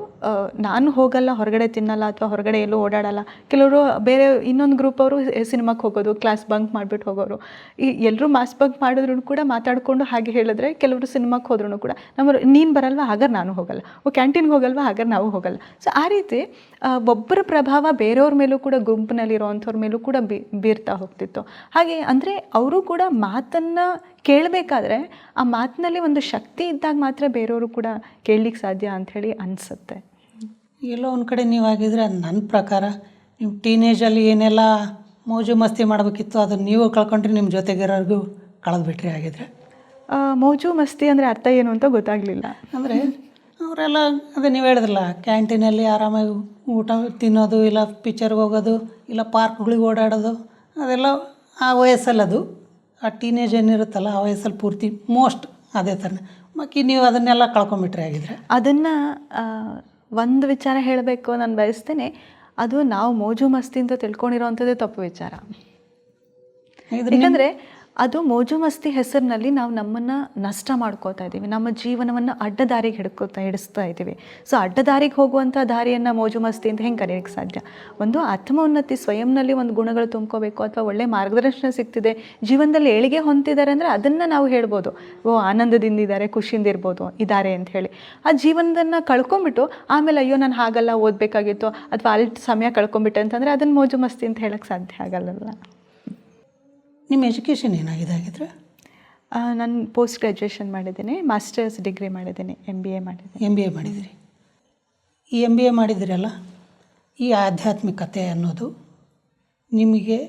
ನಾನು ಹೋಗಲ್ಲ, ಹೊರಗಡೆ ತಿನ್ನಲ್ಲ ಅಥವಾ ಹೊರಗಡೆ ಎಲ್ಲೂ ಓಡಾಡಲ್ಲ. ಕೆಲವರು ಬೇರೆ ಇನ್ನೊಂದು ಗ್ರೂಪ್ ಅವರು ಸಿನಿಮಾಕ್ಕೆ ಹೋಗೋದು, ಕ್ಲಾಸ್ ಬಂಕ್ ಮಾಡಿಬಿಟ್ಟು ಹೋಗೋರು. ಎಲ್ಲರೂ ಮಾಸ್ ಬಂಕ್ ಮಾಡಿದ್ರು ಕೂಡ ಮಾತಾಡಿಕೊಂಡು ಹಾಗೆ ಹೇಳಿದ್ರೆ, ಕೆಲವರು ಸಿನಿಮಾಕ್ಕೆ ಹೋದ್ರೂ ಕೂಡ ನೀನು ಬರಲ್ವಾ, ಹಾಗಾದ್ರೆ ನಾನು ಹೋಗಲ್ಲ, ಕ್ಯಾಂಟೀನ್ಗೆ ಹೋಗಲ್ವಾ, ಹಾಗಾದ್ರೆ ನಾವು ಹೋಗಲ್ಲ. ಸೊ ಆ ರೀತಿ ಒಬ್ಬರ ಪ್ರಭಾವ ಬೇರೆಯವ್ರ ಮೇಲೂ ಕೂಡ, ಗುಂಪಿನಲ್ಲಿರೋವಂಥವ್ರ ಮೇಲೂ ಕೂಡ ಬೀರ್ತಾ ಹೋಗ್ತಿತ್ತು. ಹಾಗೆ ಅಂದರೆ ಅವರು ಕೂಡ ಮಾತನ್ನು ಕೇಳಬೇಕಾದ್ರೆ ಆ ಮಾತಿನಲ್ಲಿ ಒಂದು ಶಕ್ತಿ ಇದ್ದಾಗ ಮಾತ್ರ ಬೇರೆಯವರು ಕೂಡ ಕೇಳಲಿಕ್ಕೆ ಸಾಧ್ಯ ಅಂಥೇಳಿ ಅನಿಸುತ್ತೆ. ಎಲ್ಲೋ ಒಂದು ಕಡೆ ನೀವಾಗಿದ್ರೆ ನನ್ನ ಪ್ರಕಾರ ನೀವು ಟೀನೇಜಲ್ಲಿ ಏನೆಲ್ಲ ಮೋಜು ಮಸ್ತಿ ಮಾಡಬೇಕಿತ್ತು ಅದನ್ನು ನೀವು ಕಳ್ಕೊಂಡ್ರಿ, ನಿಮ್ಮ ಜೊತೆಗಿರೋರ್ಗೂ ಕಳೆದ್ಬಿಟ್ರಿ. ಆಗಿದ್ರೆ ಮೋಜು ಮಸ್ತಿ ಅಂದರೆ ಅರ್ಥ ಏನು ಅಂತ ಗೊತ್ತಾಗಲಿಲ್ಲ. ಅಂದರೆ ಅವರೆಲ್ಲ ಅದೇ ನೀವು ಹೇಳಿದ್ರಲ್ಲ, ಕ್ಯಾಂಟೀನಲ್ಲಿ ಆರಾಮಾಗಿ ಊಟ ತಿನ್ನೋದು, ಇಲ್ಲ ಪಿಕ್ಚರ್ಗೆ ಹೋಗೋದು, ಇಲ್ಲ ಪಾರ್ಕ್ಗಳಿಗೆ ಓಡಾಡೋದು, ಅದೆಲ್ಲ ಆ ವಯಸ್ಸಲ್ಲದು. ಆ ಟೀನೇಜ್ ಏನಿರುತ್ತಲ್ಲ ಆ ವಯಸ್ಸಲ್ಲಿ ಪೂರ್ತಿ ಮೋಸ್ಟ್ ಅದೇ ಥರ. ಬಾಕಿ ನೀವು ಅದನ್ನೆಲ್ಲ ಕಳ್ಕೊಂಬಿಟ್ರೆ ಆಗಿದ್ರೆ. ಅದನ್ನು ಒಂದು ವಿಚಾರ ಹೇಳಬೇಕು ನಾನು ಬಯಸ್ತೇನೆ, ಅದು ನಾವು ಮೋಜು ಮಸ್ತಿ ಅಂತ ತಿಳ್ಕೊಂಡಿರೋವಂಥದ್ದೇ ತಪ್ಪು ವಿಚಾರ. ಯಾಕಂದರೆ ಅದು ಮೋಜು ಮಸ್ತಿ ಹೆಸರಿನಲ್ಲಿ ನಾವು ನಮ್ಮನ್ನು ನಷ್ಟ ಮಾಡ್ಕೋತಾ ಇದ್ದೀವಿ, ನಮ್ಮ ಜೀವನವನ್ನು ಅಡ್ಡದಾರಿಗೆ ಹಿಡಿಸ್ತಾ ಇದ್ದೀವಿ. ಸೊ ಅಡ್ಡದಾರಿಗೆ ಹೋಗುವಂಥ ದಾರಿಯನ್ನು ಮೋಜು ಮಸ್ತಿ ಅಂತ ಹೆಂಗೆ ಕರೆಯೋಕ್ಕೆ ಸಾಧ್ಯ? ಒಂದು ಆತ್ಮೋನ್ನತಿ, ಸ್ವಯಂನಲ್ಲಿ ಒಂದು ಗುಣಗಳು ತುಂಬ್ಕೋಬೇಕು ಅಥವಾ ಒಳ್ಳೆ ಮಾರ್ಗದರ್ಶನ ಸಿಗ್ತಿದೆ, ಜೀವನದಲ್ಲಿ ಏಳಿಗೆ ಹೊಂದಿದ್ದಾರೆ ಅಂದರೆ ಅದನ್ನು ನಾವು ಹೇಳ್ಬೋದು, ಆನಂದದಿಂದ ಇದ್ದಾರೆ, ಖುಷಿಯಿಂದ ಇದ್ದಾರೆ ಅಂತ ಹೇಳಿ. ಆ ಜೀವನದನ್ನು ಕಳ್ಕೊಂಬಿಟ್ಟು ಆಮೇಲೆ ಅಯ್ಯೋ ನಾನು ಹಾಗಲ್ಲ, ಓದಬೇಕಾಗಿತ್ತು ಅಥವಾ ಅಲ್ಲಿ ಸಮಯ ಕಳ್ಕೊಂಬಿಟ್ಟೆ ಅಂತಂದರೆ ಅದನ್ನು ಮೋಜು ಮಸ್ತಿ ಅಂತ ಹೇಳೋಕ್ಕೆ ಸಾಧ್ಯ ಆಗಲ್ಲ. ನಿಮ್ಮ ಎಜುಕೇಷನ್ ಏನಾಗಿದೆ ಆಗಿದ್ರೆ? ನಾನು ಪೋಸ್ಟ್ ಗ್ರ್ಯಾಜುಯೇಷನ್ ಮಾಡಿದ್ದೀನಿ, ಮಾಸ್ಟರ್ಸ್ ಡಿಗ್ರಿ ಮಾಡಿದ್ದೀನಿ, MBA ಮಾಡಿದ್ದೀನಿ. MBA ಮಾಡಿದಿರಿ. ಈ MBA ಮಾಡಿದಿರಲ್ಲ, ಈ ಆಧ್ಯಾತ್ಮಿಕತೆ ಅನ್ನೋದು ನಿಮಗೆ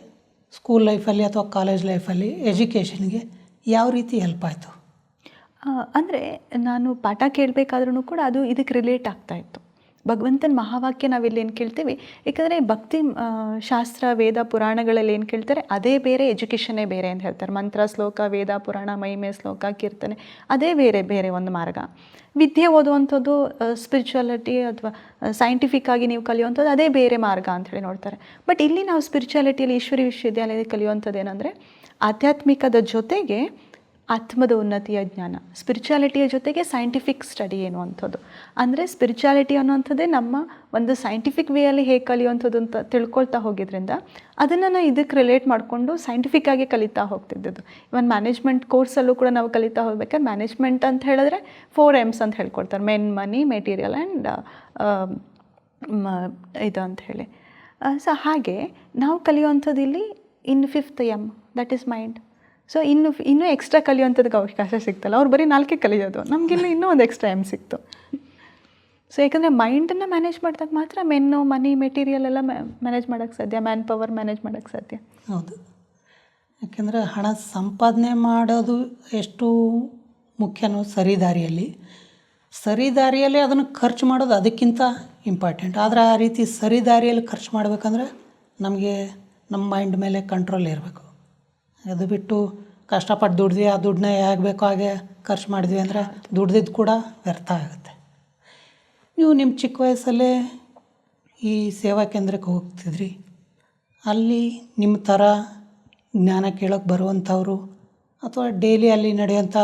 ಸ್ಕೂಲ್ ಲೈಫಲ್ಲಿ ಅಥವಾ ಕಾಲೇಜ್ ಲೈಫಲ್ಲಿ ಎಜುಕೇಷನ್ಗೆ ಯಾವ ರೀತಿ ಹೆಲ್ಪ್ ಆಯಿತು? ಅಂದರೆ ನಾನು ಪಾಠ ಕೇಳಬೇಕಾದ್ರೂ ಕೂಡ ಅದು ಇದಕ್ಕೆ ರಿಲೇಟ್ ಆಗ್ತಾಯಿತ್ತು. ಭಗವಂತನ ಮಹಾವಾಕ್ಯ ನಾವಿಲ್ಲಿ ಏನು ಕೇಳ್ತೀವಿ, ಏಕೆಂದರೆ ಭಕ್ತಿ ಶಾಸ್ತ್ರ ವೇದ ಪುರಾಣಗಳಲ್ಲಿ ಏನು ಕೇಳ್ತಾರೆ ಅದೇ ಬೇರೆ, ಎಜುಕೇಷನ್ನೇ ಬೇರೆ ಅಂತ ಹೇಳ್ತಾರೆ. ಮಂತ್ರ ಶ್ಲೋಕ ವೇದ ಪುರಾಣ ಮಹಿಮೆ ಶ್ಲೋಕ ಕೀರ್ತನೆ ಅದೇ ಬೇರೆ ಬೇರೆ ಒಂದು ಮಾರ್ಗ. ವಿದ್ಯೆ ಓದುವಂಥದ್ದು ಸ್ಪಿರಿಚುವಾಲಿಟಿ ಅಥವಾ ಸೈಂಟಿಫಿಕ್ ಆಗಿ ನೀವು ಕಲಿಯುವಂಥದ್ದು ಅದೇ ಬೇರೆ ಮಾರ್ಗ ಅಂಥೇಳಿ ನೋಡ್ತಾರೆ. ಬಟ್ ಇಲ್ಲಿ ನಾವು ಸ್ಪಿರಿಚುವಾಲಿಟಿಯಲ್ಲಿ ಈಶ್ವರಿ ವಿಶ್ವವಿದ್ಯಾಲಯದಲ್ಲಿ ಕಲಿಯುವಂಥದ್ದು ಏನಂದರೆ ಆಧ್ಯಾತ್ಮಿಕದ ಜೊತೆಗೆ ಆತ್ಮದ ಉನ್ನತಿಯ ಜ್ಞಾನ, ಸ್ಪಿರಿಚುವಾಲಿಟಿಯ ಜೊತೆಗೆ ಸೈಂಟಿಫಿಕ್ ಸ್ಟಡಿ ಅನ್ನುವಂಥದ್ದು. ಅಂದರೆ ಸ್ಪಿರಿಚುವಾಲಿಟಿ ಅನ್ನುವಂಥದ್ದೇ ನಮ್ಮ ಒಂದು ಸೈಂಟಿಫಿಕ್ ವೇಯಲ್ಲಿ ಹೇಗೆ ಕಲಿಯುವಂಥದ್ದು ಅಂತ ತಿಳ್ಕೊಳ್ತಾ ಹೋಗಿದ್ರಿಂದ ಅದನ್ನು ನಾನು ಇದಕ್ಕೆ ರಿಲೇಟ್ ಮಾಡಿಕೊಂಡು ಸೈಂಟಿಫಿಕ್ಕಾಗಿ ಕಲಿತಾ ಹೋಗ್ತಿದ್ದದ್ದು. ಇವನ್ ಮ್ಯಾನೇಜ್ಮೆಂಟ್ ಕೋರ್ಸಲ್ಲೂ ಕೂಡ ನಾವು ಕಲಿತಾ ಹೋಗ್ಬೇಕಾದ್ರೆ ಮ್ಯಾನೇಜ್ಮೆಂಟ್ ಅಂತ ಹೇಳಿದ್ರೆ 4 M's ಅಂತ ಹೇಳ್ಕೊಳ್ತಾರೆ, ಮೆನ್, ಮನಿ, ಮೆಟೀರಿಯಲ್ ಆ್ಯಂಡ್ ಇದು ಅಂತ ಹೇಳಿ. ಸೊ ಹಾಗೆ ನಾವು ಕಲಿಯುವಂಥದ್ದು ಇಲ್ಲಿ ಇನ್ 5th M, that is mind. So ಇನ್ನೂ ಎಕ್ಸ್ಟ್ರಾ ಕಲಿಯುವಂಥದ್ದಕ್ಕೆ ಅವಕಾಶ ಸಿಗ್ತಲ್ಲ, ಅವ್ರು ಬರೀ 4 ಕಲಿಯೋದು, ನಮಗಿಲ್ಲಿ ಇನ್ನೂ ಒಂದು ಎಕ್ಸ್ಟ್ರಾ M ಸಿಕ್ತು. ಸೊ ಯಾಕಂದರೆ ಮೈಂಡನ್ನು ಮ್ಯಾನೇಜ್ ಮಾಡಿದಾಗ ಮಾತ್ರ ಮೆನ್ನು ಮನಿ ಮೆಟೀರಿಯಲ್ ಎಲ್ಲ ಮ್ಯಾನೇಜ್ ಮಾಡೋಕ್ಕೆ ಸಾಧ್ಯ, ಮ್ಯಾನ್ ಪವರ್ ಮ್ಯಾನೇಜ್ ಮಾಡೋಕ್ಕೆ ಸಾಧ್ಯ. ಹೌದು, ಯಾಕೆಂದರೆ ಹಣ ಸಂಪಾದನೆ ಮಾಡೋದು ಎಷ್ಟು ಮುಖ್ಯನೋ ಸರಿದಾರಿಯಲ್ಲಿ ಅದನ್ನು ಖರ್ಚು ಮಾಡೋದು ಅದಕ್ಕಿಂತ ಇಂಪಾರ್ಟೆಂಟ್. ಆದರೆ ಆ ರೀತಿ ಸರಿದಾರಿಯಲ್ಲಿ ಖರ್ಚು ಮಾಡಬೇಕಂದ್ರೆ ನಮಗೆ ನಮ್ಮ ಮೈಂಡ್ ಮೇಲೆ ಕಂಟ್ರೋಲ್ ಇರಬೇಕು. ಅದು ಬಿಟ್ಟು ಕಷ್ಟಪಟ್ಟು ದುಡ್ದು ಆ ದುಡ್ಡನ್ನ ಹೇಗೆ ಬೇಕೋ ಹಾಗೆ ಖರ್ಚು ಮಾಡಿದ್ವಿ ಅಂದರೆ ದುಡ್ದಿದ್ದು ಕೂಡ ವ್ಯರ್ಥ ಆಗುತ್ತೆ. ನೀವು ನಿಮ್ಮ ಚಿಕ್ಕ ವಯಸ್ಸಲ್ಲೇ ಈ ಸೇವಾ ಕೇಂದ್ರಕ್ಕೆ ಹೋಗ್ತಿದ್ರಿ, ಅಲ್ಲಿ ನಿಮ್ಮ ಥರ ಜ್ಞಾನ ಕೇಳೋಕ್ಕೆ ಬರುವಂಥವ್ರು ಅಥವಾ ಡೈಲಿ ಅಲ್ಲಿ ನಡೆಯುವಂಥ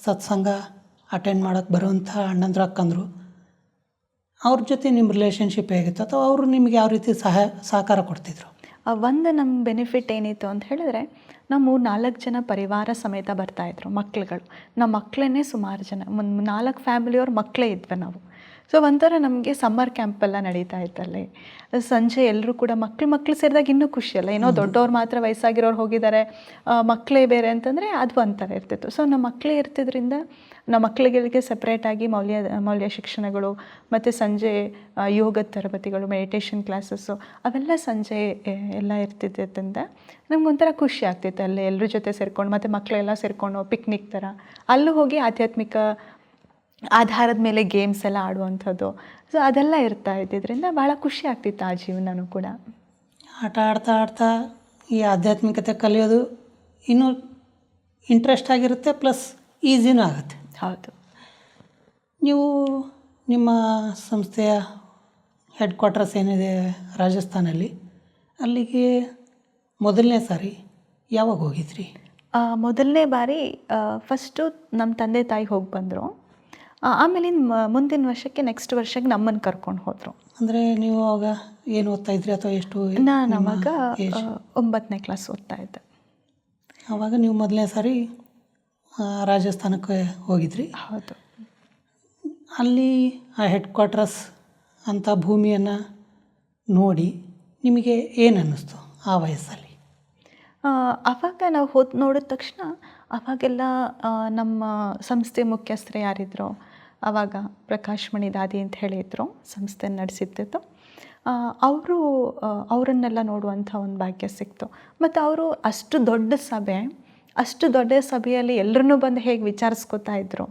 ಸತ್ಸಂಗ ಅಟೆಂಡ್ ಮಾಡೋಕ್ಕೆ ಬರುವಂಥ ಅಣ್ಣಂದ್ರು ಅಕ್ಕಂದರು, ಅವ್ರ ಜೊತೆ ನಿಮ್ಮ ರಿಲೇಷನ್ಶಿಪ್ ಹೇಗಿತ್ತು ಅಥವಾ ಅವರು ನಿಮಗೆ ಯಾವ ರೀತಿ ಸಹಕಾರ ಕೊಡ್ತಿದ್ರು? ಒಂದು ನಮ್ಮ ಬೆನಿಫಿಟ್ ಏನಿತ್ತು ಅಂತ ಹೇಳಿದ್ರೆ, ನಾವು 3-4 ಜನ ಪರಿವಾರ ಸಮೇತ ಬರ್ತಾಯಿದ್ರು ಮಕ್ಳುಗಳು. ನಮ್ಮ ಮಕ್ಕಳನ್ನೇ ಸುಮಾರು ಜನ, 4 ಫ್ಯಾಮಿಲಿಯವ್ರ ಮಕ್ಕಳೇ ಇದ್ವಿ ನಾವು. ಸೊ ಒಂಥರ ನಮಗೆ ಸಮ್ಮರ್ ಕ್ಯಾಂಪೆಲ್ಲ ನಡೀತಾ ಇತ್ತಲ್ಲಿ. ಸಂಜೆ ಎಲ್ಲರೂ ಕೂಡ ಮಕ್ಕಳು ಸೇರಿದಾಗ ಇನ್ನೂ ಖುಷಿಯಲ್ಲ, ಏನೋ ದೊಡ್ಡವ್ರು ಮಾತ್ರ ವಯಸ್ಸಾಗಿರೋರು ಹೋಗಿದ್ದಾರೆ, ಮಕ್ಕಳೇ ಬೇರೆ ಅಂತಂದರೆ ಅದು ಒಂಥರ ಇರ್ತಿತ್ತು. ಸೊ ನಮ್ಮ ಮಕ್ಕಳೇ ಇರ್ತಿದ್ರಿಂದ ನಮ್ಮ ಮಕ್ಕಳಿಗೆ ಸಪ್ರೇಟಾಗಿ ಮೌಲ್ಯ ಶಿಕ್ಷಣಗಳು ಮತ್ತು ಸಂಜೆ ಯೋಗದ ತರಬೇತಿಗಳು, ಮೆಡಿಟೇಷನ್ ಕ್ಲಾಸಸ್ಸು ಅವೆಲ್ಲ ಸಂಜೆ ಎಲ್ಲ ಇರ್ತಿದ್ದರಿಂದ ನಮಗೊಂಥರ ಖುಷಿ ಆಗ್ತಿತ್ತು. ಅಲ್ಲಿ ಎಲ್ಲರ ಜೊತೆ ಸೇರ್ಕೊಂಡು ಮತ್ತು ಮಕ್ಕಳೆಲ್ಲ ಸೇರಿಕೊಂಡು ಪಿಕ್ನಿಕ್ ಥರ ಅಲ್ಲೂ ಹೋಗಿ ಆಧ್ಯಾತ್ಮಿಕ ಆಧಾರದ ಮೇಲೆ ಗೇಮ್ಸ್ ಎಲ್ಲ ಆಡುವಂಥದ್ದು. ಸೊ ಅದೆಲ್ಲ ಇರ್ತಾ ಇದ್ದಿದ್ದರಿಂದ ಭಾಳ ಖುಷಿ ಆಗ್ತಿತ್ತು ಆ ಜೀವನನೂ ಕೂಡ. ಆಟ ಆಡ್ತಾ ಈ ಆಧ್ಯಾತ್ಮಿಕತೆ ಕಲಿಯೋದು ಇನ್ನೂ ಇಂಟ್ರೆಸ್ಟ್ ಆಗಿರುತ್ತೆ, ಪ್ಲಸ್ ಈಸಿನೂ ಆಗುತ್ತೆ. ಹೌದು. ನೀವು ನಿಮ್ಮ ಸಂಸ್ಥೆಯ ಹೆಡ್ ಕ್ವಾರ್ಟರ್ಸ್ ಏನಿದೆ ರಾಜಸ್ಥಾನಲ್ಲಿ, ಅಲ್ಲಿಗೆ ಮೊದಲನೇ ಸಾರಿ ಯಾವಾಗ ಹೋಗಿದ್ರಿ? ಮೊದಲನೇ ಬಾರಿ ಫಸ್ಟು ನಮ್ಮ ತಂದೆ ತಾಯಿ ಹೋಗಿ ಬಂದರು. ಆಮೇಲೆ ಮುಂದಿನ ವರ್ಷಕ್ಕೆ ನೆಕ್ಸ್ಟ್ ವರ್ಷಕ್ಕೆ ನಮ್ಮನ್ನು ಕರ್ಕೊಂಡು ಹೋದರು. ಅಂದರೆ ನೀವು ಅವಾಗ ಏನು ಓದ್ತಾ ಇದ್ರಿ ಅಥವಾ ಎಷ್ಟು? ನಾನು ಅವಾಗ 9ನೇ ಕ್ಲಾಸ್ ಓದ್ತಾ ಇದ್ದೆ. ಆವಾಗ ನೀವು ಮೊದಲನೇ ಸಾರಿ ರಾಜಸ್ಥಾನಕ್ಕೆ ಹೋಗಿದ್ರಿ? ಹೌದು. ಅಲ್ಲಿ ಆ ಹೆಡ್ ಕ್ವಾರ್ಟರ್ಸ್ ಅಂಥ ಭೂಮಿಯನ್ನು ನೋಡಿ ನಿಮಗೆ ಏನು ಅನ್ನಿಸ್ತು ಆ ವಯಸ್ಸಲ್ಲಿ? ಆವಾಗ ನಾವು ನೋಡಿದ ತಕ್ಷಣ ಅವಾಗೆಲ್ಲ ನಮ್ಮ ಸಂಸ್ಥೆ ಮುಖ್ಯಸ್ಥರು ಯಾರಿದ್ರು, ಆವಾಗ ಪ್ರಕಾಶ್ ಮಣಿ ದಾದಿ ಅಂತ ಹೇಳಿದ್ರು, ಸಂಸ್ಥೆ ನಡೆಸಿದ್ದು. ಅವರನ್ನೆಲ್ಲ ನೋಡುವಂಥ ಒಂದು ಭಾಗ್ಯ ಸಿಕ್ತು. ಮತ್ತು ಅವರು ಅಷ್ಟು ದೊಡ್ಡ ಸಭೆಯಲ್ಲಿ ಎಲ್ಲರನ್ನೂ ಬಂದು ಹೇಗೆ ವಿಚಾರಿಸ್ಕೊತಾ ಇದ್ರು,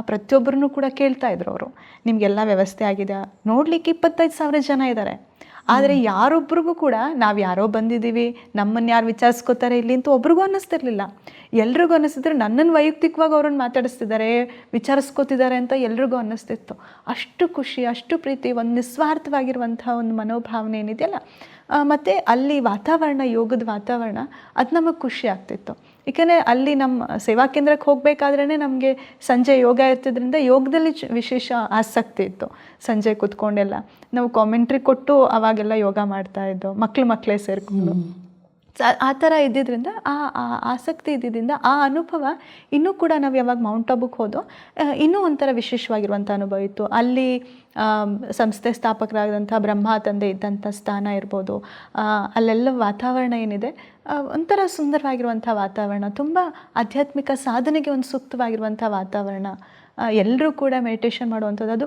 ಪ್ರತಿಯೊಬ್ಬರನ್ನು ಕೂಡ ಕೇಳ್ತಾಯಿದ್ರು ಅವರು, ನಿಮಗೆಲ್ಲ ವ್ಯವಸ್ಥೆ ಆಗಿದೆ, ನೋಡಲಿಕ್ಕೆ 25,000 ಜನ ಇದ್ದಾರೆ, ಆದರೆ ಯಾರೊಬ್ರಿಗೂ ಕೂಡ ನಾವು ಯಾರೋ ಬಂದಿದ್ದೀವಿ, ನಮ್ಮನ್ನು ಯಾರು ವಿಚಾರಿಸ್ಕೋತಾರೆ ಇಲ್ಲಿ ಅಂತ ಒಬ್ರಿಗೂ ಅನ್ನಿಸ್ತಿರ್ಲಿಲ್ಲ. ಎಲ್ರಿಗೂ ಅನ್ನಿಸ್ತಿದ್ರೆ ನನ್ನನ್ನು ವೈಯಕ್ತಿಕವಾಗಿ ಅವ್ರನ್ನ ಮಾತಾಡಿಸ್ತಿದ್ದಾರೆ, ವಿಚಾರಿಸ್ಕೋತಿದ್ದಾರೆ ಅಂತ ಎಲ್ರಿಗೂ ಅನ್ನಿಸ್ತಿತ್ತು. ಅಷ್ಟು ಖುಷಿ, ಅಷ್ಟು ಪ್ರೀತಿ, ಒಂದು ನಿಸ್ವಾರ್ಥವಾಗಿರುವಂಥ ಒಂದು ಮನೋಭಾವನೆ ಏನಿದೆಯಲ್ಲ. ಮತ್ತು ಅಲ್ಲಿ ವಾತಾವರಣ, ಯೋಗದ ವಾತಾವರಣ, ಅದು ನಮಗೆ ಖುಷಿ ಆಗ್ತಿತ್ತು. ಏಕೆಂದರೆ ಅಲ್ಲಿ ನಮ್ಮ ಸೇವಾ ಕೇಂದ್ರಕ್ಕೆ ಹೋಗಬೇಕಾದ್ರೇ ನಮಗೆ ಸಂಜೆ ಯೋಗ ಇರ್ತಿದ್ರಿಂದ ಯೋಗದಲ್ಲಿ ವಿಶೇಷ ಆಸಕ್ತಿ ಇತ್ತು. ಸಂಜೆ ಕೂತ್ಕೊಂಡೆಲ್ಲ ನಾವು ಕಾಮೆಂಟ್ರಿ ಕೊಟ್ಟು ಅವಾಗೆಲ್ಲ ಯೋಗ ಮಾಡ್ತಾಯಿದ್ದೋ, ಮಕ್ಕಳೇ ಸೇರಿಕೊಂಡು. ಆ ಥರ ಇದ್ದಿದ್ದರಿಂದ ಆ ಆಸಕ್ತಿ ಇದ್ದಿದ್ದರಿಂದ ಆ ಅನುಭವ ಇನ್ನೂ ಕೂಡ ನಾವು ಯಾವಾಗ ಮೌಂಟ್ ಆಬುಗೆ ಹೋದೋ ಇನ್ನೂ ಒಂಥರ ವಿಶೇಷವಾಗಿರುವಂಥ ಅನುಭವ ಇತ್ತು. ಅಲ್ಲಿ ಸಂಸ್ಥೆ ಸ್ಥಾಪಕರಾದಂಥ ಬ್ರಹ್ಮ ತಂದೆ ಇದ್ದಂಥ ಸ್ಥಾನ ಇರ್ಬೋದು, ಅಲ್ಲೆಲ್ಲ ವಾತಾವರಣ ಏನಿದೆ ಒಂಥರ ಸುಂದರವಾಗಿರುವಂಥ ವಾತಾವರಣ, ತುಂಬ ಆಧ್ಯಾತ್ಮಿಕ ಸಾಧನೆಗೆ ಒಂದು ಸೂಕ್ತವಾಗಿರುವಂಥ ವಾತಾವರಣ. ಎಲ್ಲರೂ ಕೂಡ ಮೆಡಿಟೇಷನ್ ಮಾಡುವಂಥದ್ದು, ಅದು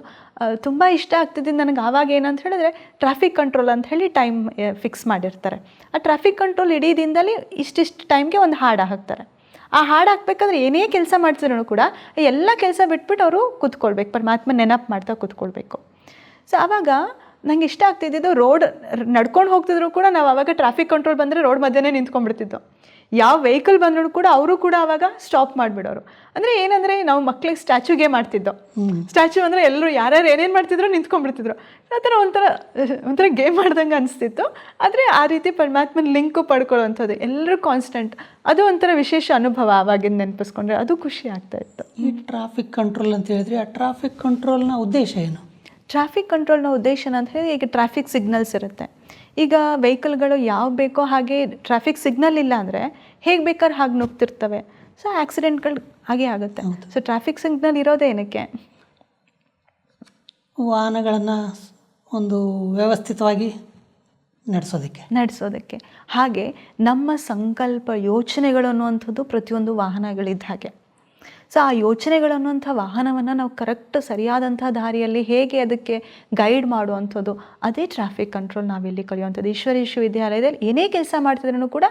ತುಂಬ ಇಷ್ಟ ಆಗ್ತಿದ್ದು ನನಗೆ. ಆವಾಗ ಏನಂತ ಹೇಳಿದ್ರೆ ಟ್ರಾಫಿಕ್ ಕಂಟ್ರೋಲ್ ಅಂತ ಹೇಳಿ ಟೈಮ್ ಫಿಕ್ಸ್ ಮಾಡಿರ್ತಾರೆ. ಆ ಟ್ರಾಫಿಕ್ ಕಂಟ್ರೋಲ್ ಇಡೀ ದಿನದಲ್ಲಿ ಇಷ್ಟಿಷ್ಟು ಟೈಮ್ಗೆ ಒಂದು ಹಾಡು ಹಾಕ್ತಾರೆ. ಆ ಹಾಡು ಹಾಕ್ಬೇಕಾದ್ರೆ ಏನೇ ಕೆಲಸ ಮಾಡ್ತಿದ್ರು ಕೂಡ ಎಲ್ಲ ಕೆಲಸ ಬಿಟ್ಬಿಟ್ಟು ಅವರು ಕೂತ್ಕೊಳ್ಬೇಕು, ಪರಮಾತ್ಮ ನೆನಪು ಮಾಡ್ತಾ ಕೂತ್ಕೊಳ್ಬೇಕು. ಸೊ ಆವಾಗ ನಂಗೆ ಇಷ್ಟ ಆಗ್ತಿದ್ದಿದ್ದು ನಡ್ಕೊಂಡು ಹೋಗ್ತಿದ್ರು ಕೂಡ ನಾವು ಆವಾಗ ಟ್ರಾಫಿಕ್ ಕಂಟ್ರೋಲ್ ಬಂದರೆ ರೋಡ್ ಮಧ್ಯೆನೇ ನಿಂತ್ಕೊಂಡ್ಬಿಡ್ತಿದ್ದೋ. ಯಾವ ವೆಹಿಕಲ್ ಬಂದರೂ ಕೂಡ ಅವರು ಕೂಡ ಆವಾಗ ಸ್ಟಾಪ್ ಮಾಡಿಬಿಡೋರು. ಅಂದರೆ ಏನಂದರೆ ನಾವು ಮಕ್ಳಿಗೆ ಸ್ಟ್ಯಾಚು ಗೇಮ್ ಆಡ್ತಿದ್ದೋ. ಸ್ಟ್ಯಾಚು ಅಂದರೆ ಎಲ್ಲರೂ ಯಾರ್ಯಾರು ಏನೇನು ಮಾಡ್ತಿದ್ರು ನಿಂತ್ಕೊಂಡ್ಬಿಡ್ತಿದ್ರು. ಆ ಥರ ಒಂಥರ ಗೇಮ್ ಮಾಡ್ದಂಗೆ ಅನಿಸ್ತಿತ್ತು. ಆದರೆ ಆ ರೀತಿ ಪರಮಾತ್ಮನ ಲಿಂಕು ಪಡ್ಕೊಳ್ಳೋವಂಥದ್ದು ಎಲ್ಲರೂ ಕಾನ್ಸ್ಟೆಂಟ್, ಅದು ಒಂಥರ ವಿಶೇಷ ಅನುಭವ. ಆವಾಗಿಂದ ನೆನಪಿಸ್ಕೊಂಡ್ರೆ ಅದು ಖುಷಿ ಆಗ್ತಾಯಿತ್ತು. ಈ ಟ್ರಾಫಿಕ್ ಕಂಟ್ರೋಲ್ ಅಂತ ಹೇಳಿದ್ರೆ ಆ ಟ್ರಾಫಿಕ್ ಕಂಟ್ರೋಲ್ನ ಉದ್ದೇಶ ಏನು? ಟ್ರಾಫಿಕ್ ಕಂಟ್ರೋಲ್ನ ಉದ್ದೇಶ ಅಂತ ಹೇಳಿ, ಈಗ ಟ್ರಾಫಿಕ್ ಸಿಗ್ನಲ್ಸ್ ಇರುತ್ತೆ. ಈಗ ವೆಹಿಕಲ್ಗಳು ಯಾವ ಬೇಕೋ ಹಾಗೆ ಟ್ರಾಫಿಕ್ ಸಿಗ್ನಲ್ ಇಲ್ಲ ಅಂದರೆ ಹೇಗೆ ಬೇಕಾದ್ರೆ ಹಾಗೆ ನುಗ್ತಿರ್ತವೆ. ಸೊ ಆಕ್ಸಿಡೆಂಟ್ಗಳು ಹಾಗೆ ಆಗುತ್ತೆ. ಸೊ ಟ್ರಾಫಿಕ್ ಸಿಗ್ನಲ್ ಇರೋದೇ ಏನಕ್ಕೆ? ವಾಹನಗಳನ್ನು ಒಂದು ವ್ಯವಸ್ಥಿತವಾಗಿ ನಡೆಸೋದಕ್ಕೆ. ಹಾಗೆ ನಮ್ಮ ಸಂಕಲ್ಪ ಯೋಚನೆಗಳು ಅನ್ನುವಂಥದ್ದು ಪ್ರತಿಯೊಂದು ವಾಹನಗಳಿದ್ದ ಹಾಗೆ. ಸೊ ಆ ಯೋಚನೆಗಳು ಅನ್ನುವಂಥ ವಾಹನವನ್ನು ನಾವು ಕರೆಕ್ಟ್ ಸರಿಯಾದಂಥ ದಾರಿಯಲ್ಲಿ ಹೇಗೆ ಅದಕ್ಕೆ ಗೈಡ್ ಮಾಡುವಂಥದ್ದು, ಅದೇ ಟ್ರಾಫಿಕ್ ಕಂಟ್ರೋಲ್ ನಾವಿಲ್ಲಿ ಕಲಿಯುವಂಥದ್ದು. ಈಶ್ವರ ವಿಶ್ವವಿದ್ಯಾಲಯದಲ್ಲಿ ಏನೇ ಕೆಲಸ ಮಾಡ್ತಿದ್ರೂ ಕೂಡ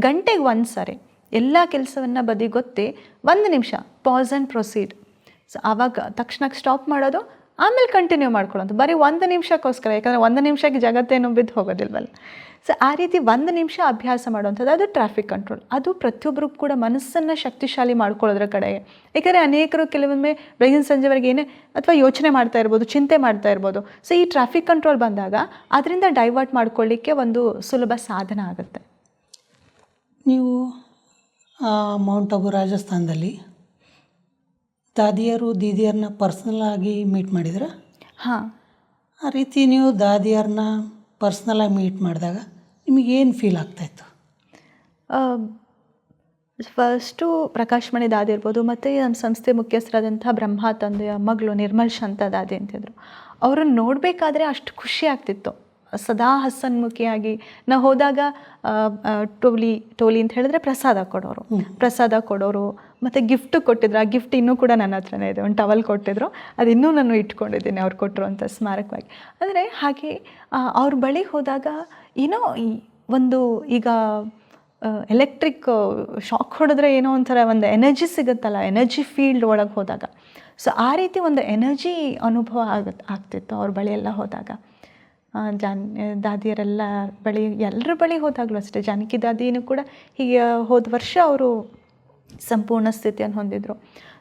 ಗಂಟೆಗೆ ಒಂದು ಸಾರಿ ಎಲ್ಲ ಕೆಲಸವನ್ನು ಬದಿಗೊತ್ತಿ 1 ನಿಮಿಷ ಪಾಸ್ ಆ್ಯಂಡ್ ಪ್ರೊಸೀಡ್. ಸೊ ಆವಾಗ ತಕ್ಷಣಕ್ಕೆ ಸ್ಟಾಪ್ ಮಾಡೋದು, ಆಮೇಲೆ ಕಂಟಿನ್ಯೂ ಮಾಡ್ಕೊಳ್ಳೋದು. ಬರೀ 1 ನಿಮಿಷಕ್ಕೋಸ್ಕರ, ಯಾಕಂದರೆ 1 ನಿಮಿಷಕ್ಕೆ ಜಗತ್ತೇನು ಬಿದ್ದು ಹೋಗೋದಿಲ್ವಲ್ಲ. ಸೊ ಆ ರೀತಿ 1 ನಿಮಿಷ ಅಭ್ಯಾಸ ಮಾಡುವಂಥದ್ದು ಅದು ಟ್ರಾಫಿಕ್ ಕಂಟ್ರೋಲ್. ಅದು ಪ್ರತಿಯೊಬ್ಬರು ಕೂಡ ಮನಸ್ಸನ್ನು ಶಕ್ತಿಶಾಲಿ ಮಾಡ್ಕೊಳ್ಳೋದ್ರ ಕಡೆಗೆ. ಏಕೆಂದರೆ ಅನೇಕರು ಕೆಲವೊಮ್ಮೆ ಬೆಳಗಿನ ಸಂಜೆವರೆಗೆ ಏನೇ ಅಥವಾ ಯೋಚನೆ ಮಾಡ್ತಾ ಇರ್ಬೋದು, ಚಿಂತೆ ಮಾಡ್ತಾ ಇರ್ಬೋದು. ಸೊ ಈ ಟ್ರಾಫಿಕ್ ಕಂಟ್ರೋಲ್ ಬಂದಾಗ ಅದರಿಂದ ಡೈವರ್ಟ್ ಮಾಡ್ಕೊಳ್ಳಿಕ್ಕೆ ಒಂದು ಸುಲಭ ಸಾಧನ ಆಗುತ್ತೆ. ನೀವು ಮೌಂಟ್ ಅಬು ರಾಜಸ್ಥಾನದಲ್ಲಿ ದಾದಿಯರು ದೀದಿಯರನ್ನ ಪರ್ಸ್ನಲ್ ಆಗಿ ಮೀಟ್ ಮಾಡಿದ್ರೆ? ಹಾಂ, ಆ ರೀತಿ ನೀವು ದಾದಿಯರನ್ನ ಪರ್ಸ್ನಲಾಗಿ ಮೀಟ್ ಮಾಡಿದಾಗ ನಿಮಗೇನು ಫೀಲ್ ಆಗ್ತಾಯಿತ್ತು? ಫಸ್ಟು ಪ್ರಕಾಶ್ ಮಣಿ ದಾದಿ ಇರ್ಬೋದು, ಮತ್ತು ನಮ್ಮ ಸಂಸ್ಥೆ ಮುಖ್ಯಸ್ಥರಾದಂಥ ಬ್ರಹ್ಮ ತಂದೆಯ ಮಗಳು ನಿರ್ಮಲ್ ಶಾಂತ ದಾದಿ ಅಂತಿದ್ರು. ಅವ್ರನ್ನ ನೋಡಬೇಕಾದ್ರೆ ಅಷ್ಟು ಖುಷಿ ಆಗ್ತಿತ್ತು. ಸದಾ ಹಸನ್ಮುಖಿಯಾಗಿ ನಾವು ಹೋದಾಗ ಟೋಲಿ ಅಂತ ಹೇಳಿದ್ರೆ ಪ್ರಸಾದ ಕೊಡೋರು ಮತ್ತು ಗಿಫ್ಟು ಕೊಟ್ಟಿದ್ರು. ಆ ಗಿಫ್ಟ್ ಇನ್ನೂ ಕೂಡ ನನ್ನ ಹತ್ರನೇ ಇದೆ. ಒಂದು ಟವಲ್ ಕೊಟ್ಟಿದ್ರು, ಅದು ಇನ್ನೂ ನಾನು ಇಟ್ಕೊಂಡಿದ್ದೀನಿ ಅವ್ರು ಕೊಟ್ಟರು ಅಂತ ಸ್ಮಾರಕವಾಗಿ. ಅಂದರೆ ಹಾಗೆ ಅವ್ರ ಬಳಿ ಹೋದಾಗ ಏನೋ ಒಂದು ಈಗ ಎಲೆಕ್ಟ್ರಿಕ್ ಶಾಕ್ ಹೊಡೆದ್ರೆ ಏನೋ ಒಂಥರ ಒಂದು ಎನರ್ಜಿ ಸಿಗುತ್ತಲ್ಲ, ಎನರ್ಜಿ ಫೀಲ್ಡ್ ಒಳಗೆ ಹೋದಾಗ. ಸೊ ಆ ರೀತಿ ಒಂದು ಎನರ್ಜಿ ಅನುಭವ ಆಗ್ತಿತ್ತು ಅವ್ರ ಬಳಿ ಎಲ್ಲ ಹೋದಾಗ. ದಾದಿಯರೆಲ್ಲ ಎಲ್ಲರ ಬಳಿ ಹೋದಾಗಲೂ ಅಷ್ಟೇ. ಜಾನಕಿ ದಾದಿನೂ ಕೂಡ ಹೀಗೆ ಹೋದ ವರ್ಷ ಅವರು ಸಂಪೂರ್ಣ ಸ್ಥಿತಿಯನ್ನು ಹೊಂದಿದ್ರು.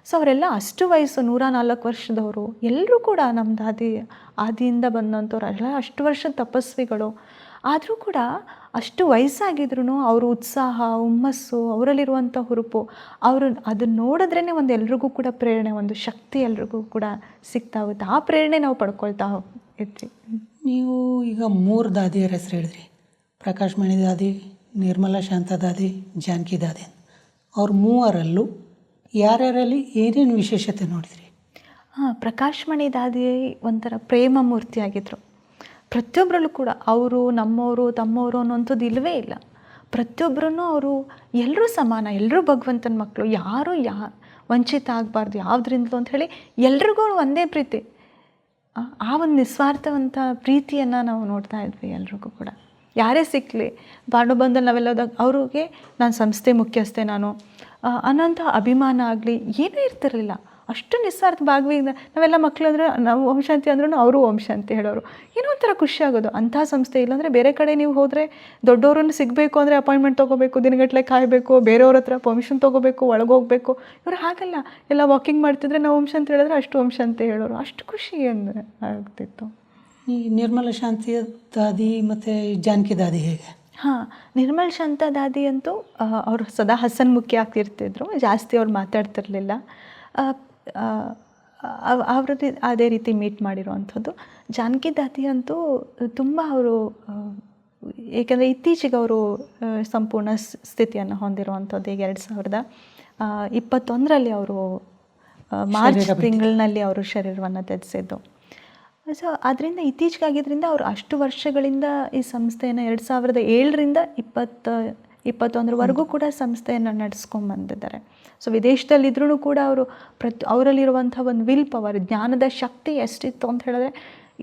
ಸೊ ಅವರೆಲ್ಲ ಅಷ್ಟು ವಯಸ್ಸು 104 ವರ್ಷದವರು. ಎಲ್ಲರೂ ಕೂಡ ನಮ್ಮ ಆದಿಯಿಂದ ಬಂದಂಥವ್ರು ಎಲ್ಲ ಅಷ್ಟು ವರ್ಷದ ತಪಸ್ವಿಗಳು. ಆದರೂ ಕೂಡ ಅಷ್ಟು ವಯಸ್ಸಾಗಿದ್ರು ಅವ್ರ ಉತ್ಸಾಹ, ಹುಮ್ಮಸ್ಸು, ಅವರಲ್ಲಿರುವಂಥ ಹುರುಪು, ಅವರು ಅದನ್ನು ನೋಡಿದ್ರೇ ಒಂದು ಎಲ್ರಿಗೂ ಕೂಡ ಪ್ರೇರಣೆ, ಒಂದು ಶಕ್ತಿ ಎಲ್ರಿಗೂ ಕೂಡ ಸಿಗ್ತಾ ಹೋಗುತ್ತೆ. ಆ ಪ್ರೇರಣೆ ನಾವು ಪಡ್ಕೊಳ್ತಾ ಇದ್ವಿ. ನೀವು ಈಗ 3 ದಾದಿಯರ ಹೆಸರು ಹೇಳಿದ್ರಿ, ಪ್ರಕಾಶ್ ಮಣಿ ದಾದಿ, ನಿರ್ಮಲಾ ಶಾಂತ ದಾದಿ, ಜಾನಕಿ ದಾದಿ. ಅವ್ರ ಮೂವರಲ್ಲೂ ಯಾರ್ಯಾರಲ್ಲಿ ಏನೇನು ವಿಶೇಷತೆ ನೋಡಿದ್ರಿ? ಪ್ರಕಾಶ್ ಮಣಿ ದಾದಿ ಒಂಥರ ಪ್ರೇಮ ಮೂರ್ತಿಯಾಗಿದ್ದರು. ಪ್ರತಿಯೊಬ್ಬರಲ್ಲೂ ಕೂಡ ಅವರು ನಮ್ಮವರು ತಮ್ಮವರು ಅನ್ನೋಂಥದ್ದು ಇಲ್ಲವೇ ಇಲ್ಲ. ಪ್ರತಿಯೊಬ್ಬರೂ ಅವರು ಎಲ್ಲರೂ ಸಮಾನ, ಎಲ್ಲರೂ ಭಗವಂತನ ಮಕ್ಕಳು, ಯಾರೂ ವಂಚಿತ ಆಗಬಾರ್ದು ಯಾವುದರಿಂದಲೂ ಅಂಥೇಳಿ ಎಲ್ರಿಗೂ ಒಂದೇ ಪ್ರೀತಿ. ಆ ಒಂದು ನಿಸ್ವಾರ್ಥವಂತ ಪ್ರೀತಿಯನ್ನು ನಾವು ನೋಡ್ತಾ ಇದ್ವಿ ಎಲ್ರಿಗೂ ಕೂಡ. ಯಾರೇ ಸಿಕ್ಕಲಿ ಬಾಂಧವಬಂಧಲ್ಲಿ ನಾವೆಲ್ಲದಾಗ ಅವ್ರಿಗೆ ನಾನು ಸಂಸ್ಥೆ ಮುಖ್ಯಸ್ಥೆ ನಾನು ಅನ್ನೋಂಥ ಅಭಿಮಾನ ಆಗಲಿ ಏನೂ ಇರ್ತಿರಲಿಲ್ಲ. ಅಷ್ಟು ನಿಸ್ವಾರ್ಥ ನಾವೆಲ್ಲ ಮಕ್ಕಳು ಅಂದರೆ ನಾವು ಓಂ ಶಾಂತಿ ಅಂದ್ರೂ ಅವರು ಓಂ ಶಾಂತಿ ಹೇಳೋರು. ಏನೋ ಒಂಥರ ಖುಷಿ ಆಗೋದು. ಅಂಥ ಸಂಸ್ಥೆ ಇಲ್ಲಾಂದರೆ ಬೇರೆ ಕಡೆ ನೀವು ಹೋದರೆ ದೊಡ್ಡವ್ರನ್ನ ಸಿಗಬೇಕು ಅಂದರೆ ಅಪಾಯಿಂಟ್ಮೆಂಟ್ ತೊಗೋಬೇಕು, ದಿನಗಟ್ಟಲೆ ಕಾಯಬೇಕು, ಬೇರೆಯವ್ರ ಹತ್ರ ಪರ್ಮಿಷನ್ ತೊಗೋಬೇಕು, ಒಳಗೋಗ್ಬೇಕು. ಇವರು ಹಾಗಲ್ಲ, ಎಲ್ಲ ವಾಕಿಂಗ್ ಮಾಡ್ತಿದ್ರೆ ನಾವು ಓಂ ಶಾಂತಿ ಹೇಳಿದ್ರೆ ಅಷ್ಟು ಓಂ ಶಾಂತಿ ಹೇಳೋರು. ಅಷ್ಟು ಖುಷಿ ಆಗ್ತಿತ್ತು. ಈ ನಿರ್ಮಲ ಶಾಂತಿ ದಾದಿ ಮತ್ತು ಜಾನಕಿ ದಾದಿ ಹೇಗೆ? ನಿರ್ಮಲ್ ಶಾಂತ ದಾದಿ ಅಂತೂ ಅವರು ಸದಾ ಹಸನ್ಮುಖಿ ಆಗ್ತಿರ್ತಿದ್ರು, ಜಾಸ್ತಿ ಅವ್ರು ಮಾತಾಡ್ತಿರ್ಲಿಲ್ಲ. ಅವ್ರದ್ದು ಅದೇ ರೀತಿ ಮೀಟ್ ಮಾಡಿರುವಂಥದ್ದು. ಜಾನಕಿ ದಾದಿ ಅಂತೂ ತುಂಬ ಅವರು, ಏಕೆಂದರೆ ಇತ್ತೀಚೆಗೆ ಅವರು ಸಂಪೂರ್ಣ ಸ್ಥಿತಿಯನ್ನು ಹೊಂದಿರುವಂಥದ್ದು. ಈಗ 2021ರಲ್ಲಿ ಅವರು ಮಾರ್ಚ್ ತಿಂಗಳಿನಲ್ಲಿ ಅವರು ಶರೀರವನ್ನು ತ್ಯಜಿಸಿದ್ದು. ಸೊ ಅದರಿಂದ ಇತ್ತೀಚೆಗಾಗಿದ್ದರಿಂದ ಅವರು ಅಷ್ಟು ವರ್ಷಗಳಿಂದ ಈ ಸಂಸ್ಥೆಯನ್ನು 2007ರಿಂದ 2021ವರೆಗೂ ಕೂಡ ಸಂಸ್ಥೆಯನ್ನು ನಡೆಸ್ಕೊಂಡ್ಬಂದಿದ್ದಾರೆ. ಸೊ ವಿದೇಶದಲ್ಲಿದ್ರೂ ಕೂಡ ಅವರು ಅವರಲ್ಲಿರುವಂಥ ಒಂದು ವಿಲ್ ಪವರ್, ಜ್ಞಾನದ ಶಕ್ತಿ ಎಷ್ಟಿತ್ತು ಅಂತ ಹೇಳಿದ್ರೆ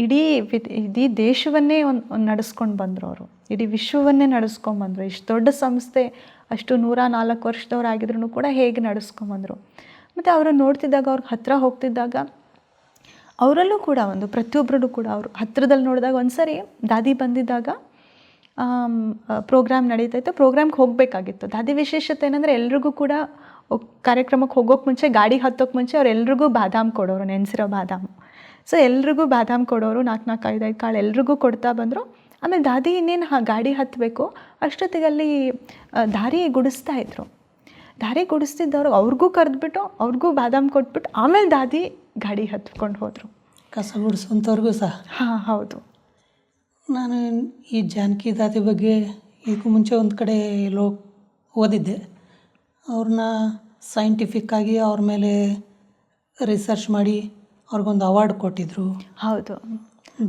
ಇಡೀ ದೇಶವನ್ನೇ ಒಂದು ನಡೆಸ್ಕೊಂಡು ಬಂದರು ಅವರು. ಇಡೀ ವಿಶ್ವವನ್ನೇ ನಡೆಸ್ಕೊಂಡ್ಬಂದರು. ಇಷ್ಟು ದೊಡ್ಡ ಸಂಸ್ಥೆ, ಅಷ್ಟು 104 ವರ್ಷದವರಾಗಿದ್ರೂ ಕೂಡ ಹೇಗೆ ನಡೆಸ್ಕೊಂಬಂದರು. ಮತ್ತು ಅವರನ್ನು ನೋಡ್ತಿದ್ದಾಗ, ಅವ್ರ ಹತ್ರ ಹೋಗ್ತಿದ್ದಾಗ ಅವರಲ್ಲೂ ಕೂಡ ಒಂದು ಪ್ರತಿಯೊಬ್ಬರಲ್ಲೂ ಕೂಡ ಅವರು ಹತ್ತಿರದಲ್ಲಿ ನೋಡಿದಾಗ ಒಂದು ಸರಿ ದಾದಿ ಬಂದಿದ್ದಾಗ ಪ್ರೋಗ್ರಾಮ್ ನಡೀತಾಯಿತ್ತು, ಪ್ರೋಗ್ರಾಮ್ಗೆ ಹೋಗಬೇಕಾಗಿತ್ತು. ದಾದಿ ವಿಶೇಷತೆ ಏನಂದರೆ ಎಲ್ರಿಗೂ ಕೂಡ ಕಾರ್ಯಕ್ರಮಕ್ಕೆ ಹೋಗೋಕ್ಕೆ ಮುಂಚೆ, ಗಾಡಿ ಹತ್ತೋಕ್ಕೆ ಮುಂಚೆ ಅವ್ರೆಲ್ರಿಗೂ ಬಾದಾಮ್ ಕೊಡೋರು, ನೆನೆಸಿರೋ ಬಾದಾಮು. ಸೊ ಎಲ್ರಿಗೂ ಬಾದಾಮ್ ಕೊಡೋರು, 4 5 ಕಾಳು ಎಲ್ರಿಗೂ ಕೊಡ್ತಾ ಬಂದರು. ಆಮೇಲೆ ದಾದಿ ಇನ್ನೇನು ಗಾಡಿ ಹತ್ತಬೇಕು ಅಷ್ಟೊತ್ತಿಗೆ ಅಲ್ಲಿ ದಾರಿ ಗುಡಿಸ್ತಾ ಇದ್ರು. ದಾರಿ ಗುಡಿಸ್ತಿದ್ದವ್ರು ಅವ್ರಿಗೂ ಕರೆದ್ಬಿಟ್ಟು ಅವ್ರಿಗೂ ಬಾದಾಮ್ ಕೊಟ್ಬಿಟ್ಟು ಆಮೇಲೆ ದಾದಿ ಗಾಡಿ ಹತ್ಕೊಂಡು ಹೋದರು. ಕಸ ಗುಡಿಸೋಂಥವ್ರಿಗೂ ಸಹ. ಹಾಂ, ಹೌದು. ನಾನು ಈ ಜಾನಕಿ ದಾದಿ ಬಗ್ಗೆ ಇದಕ್ಕೂ ಮುಂಚೆ ಒಂದು ಕಡೆ ಎಲ್ಲೋ ಓದಿದ್ದೆ. ಅವ್ರನ್ನ ಸೈಂಟಿಫಿಕ್ಕಾಗಿ ಅವ್ರ ಮೇಲೆ ರಿಸರ್ಚ್ ಮಾಡಿ ಅವ್ರಿಗೊಂದು ಅವಾರ್ಡ್ ಕೊಟ್ಟಿದ್ರು. ಹೌದು,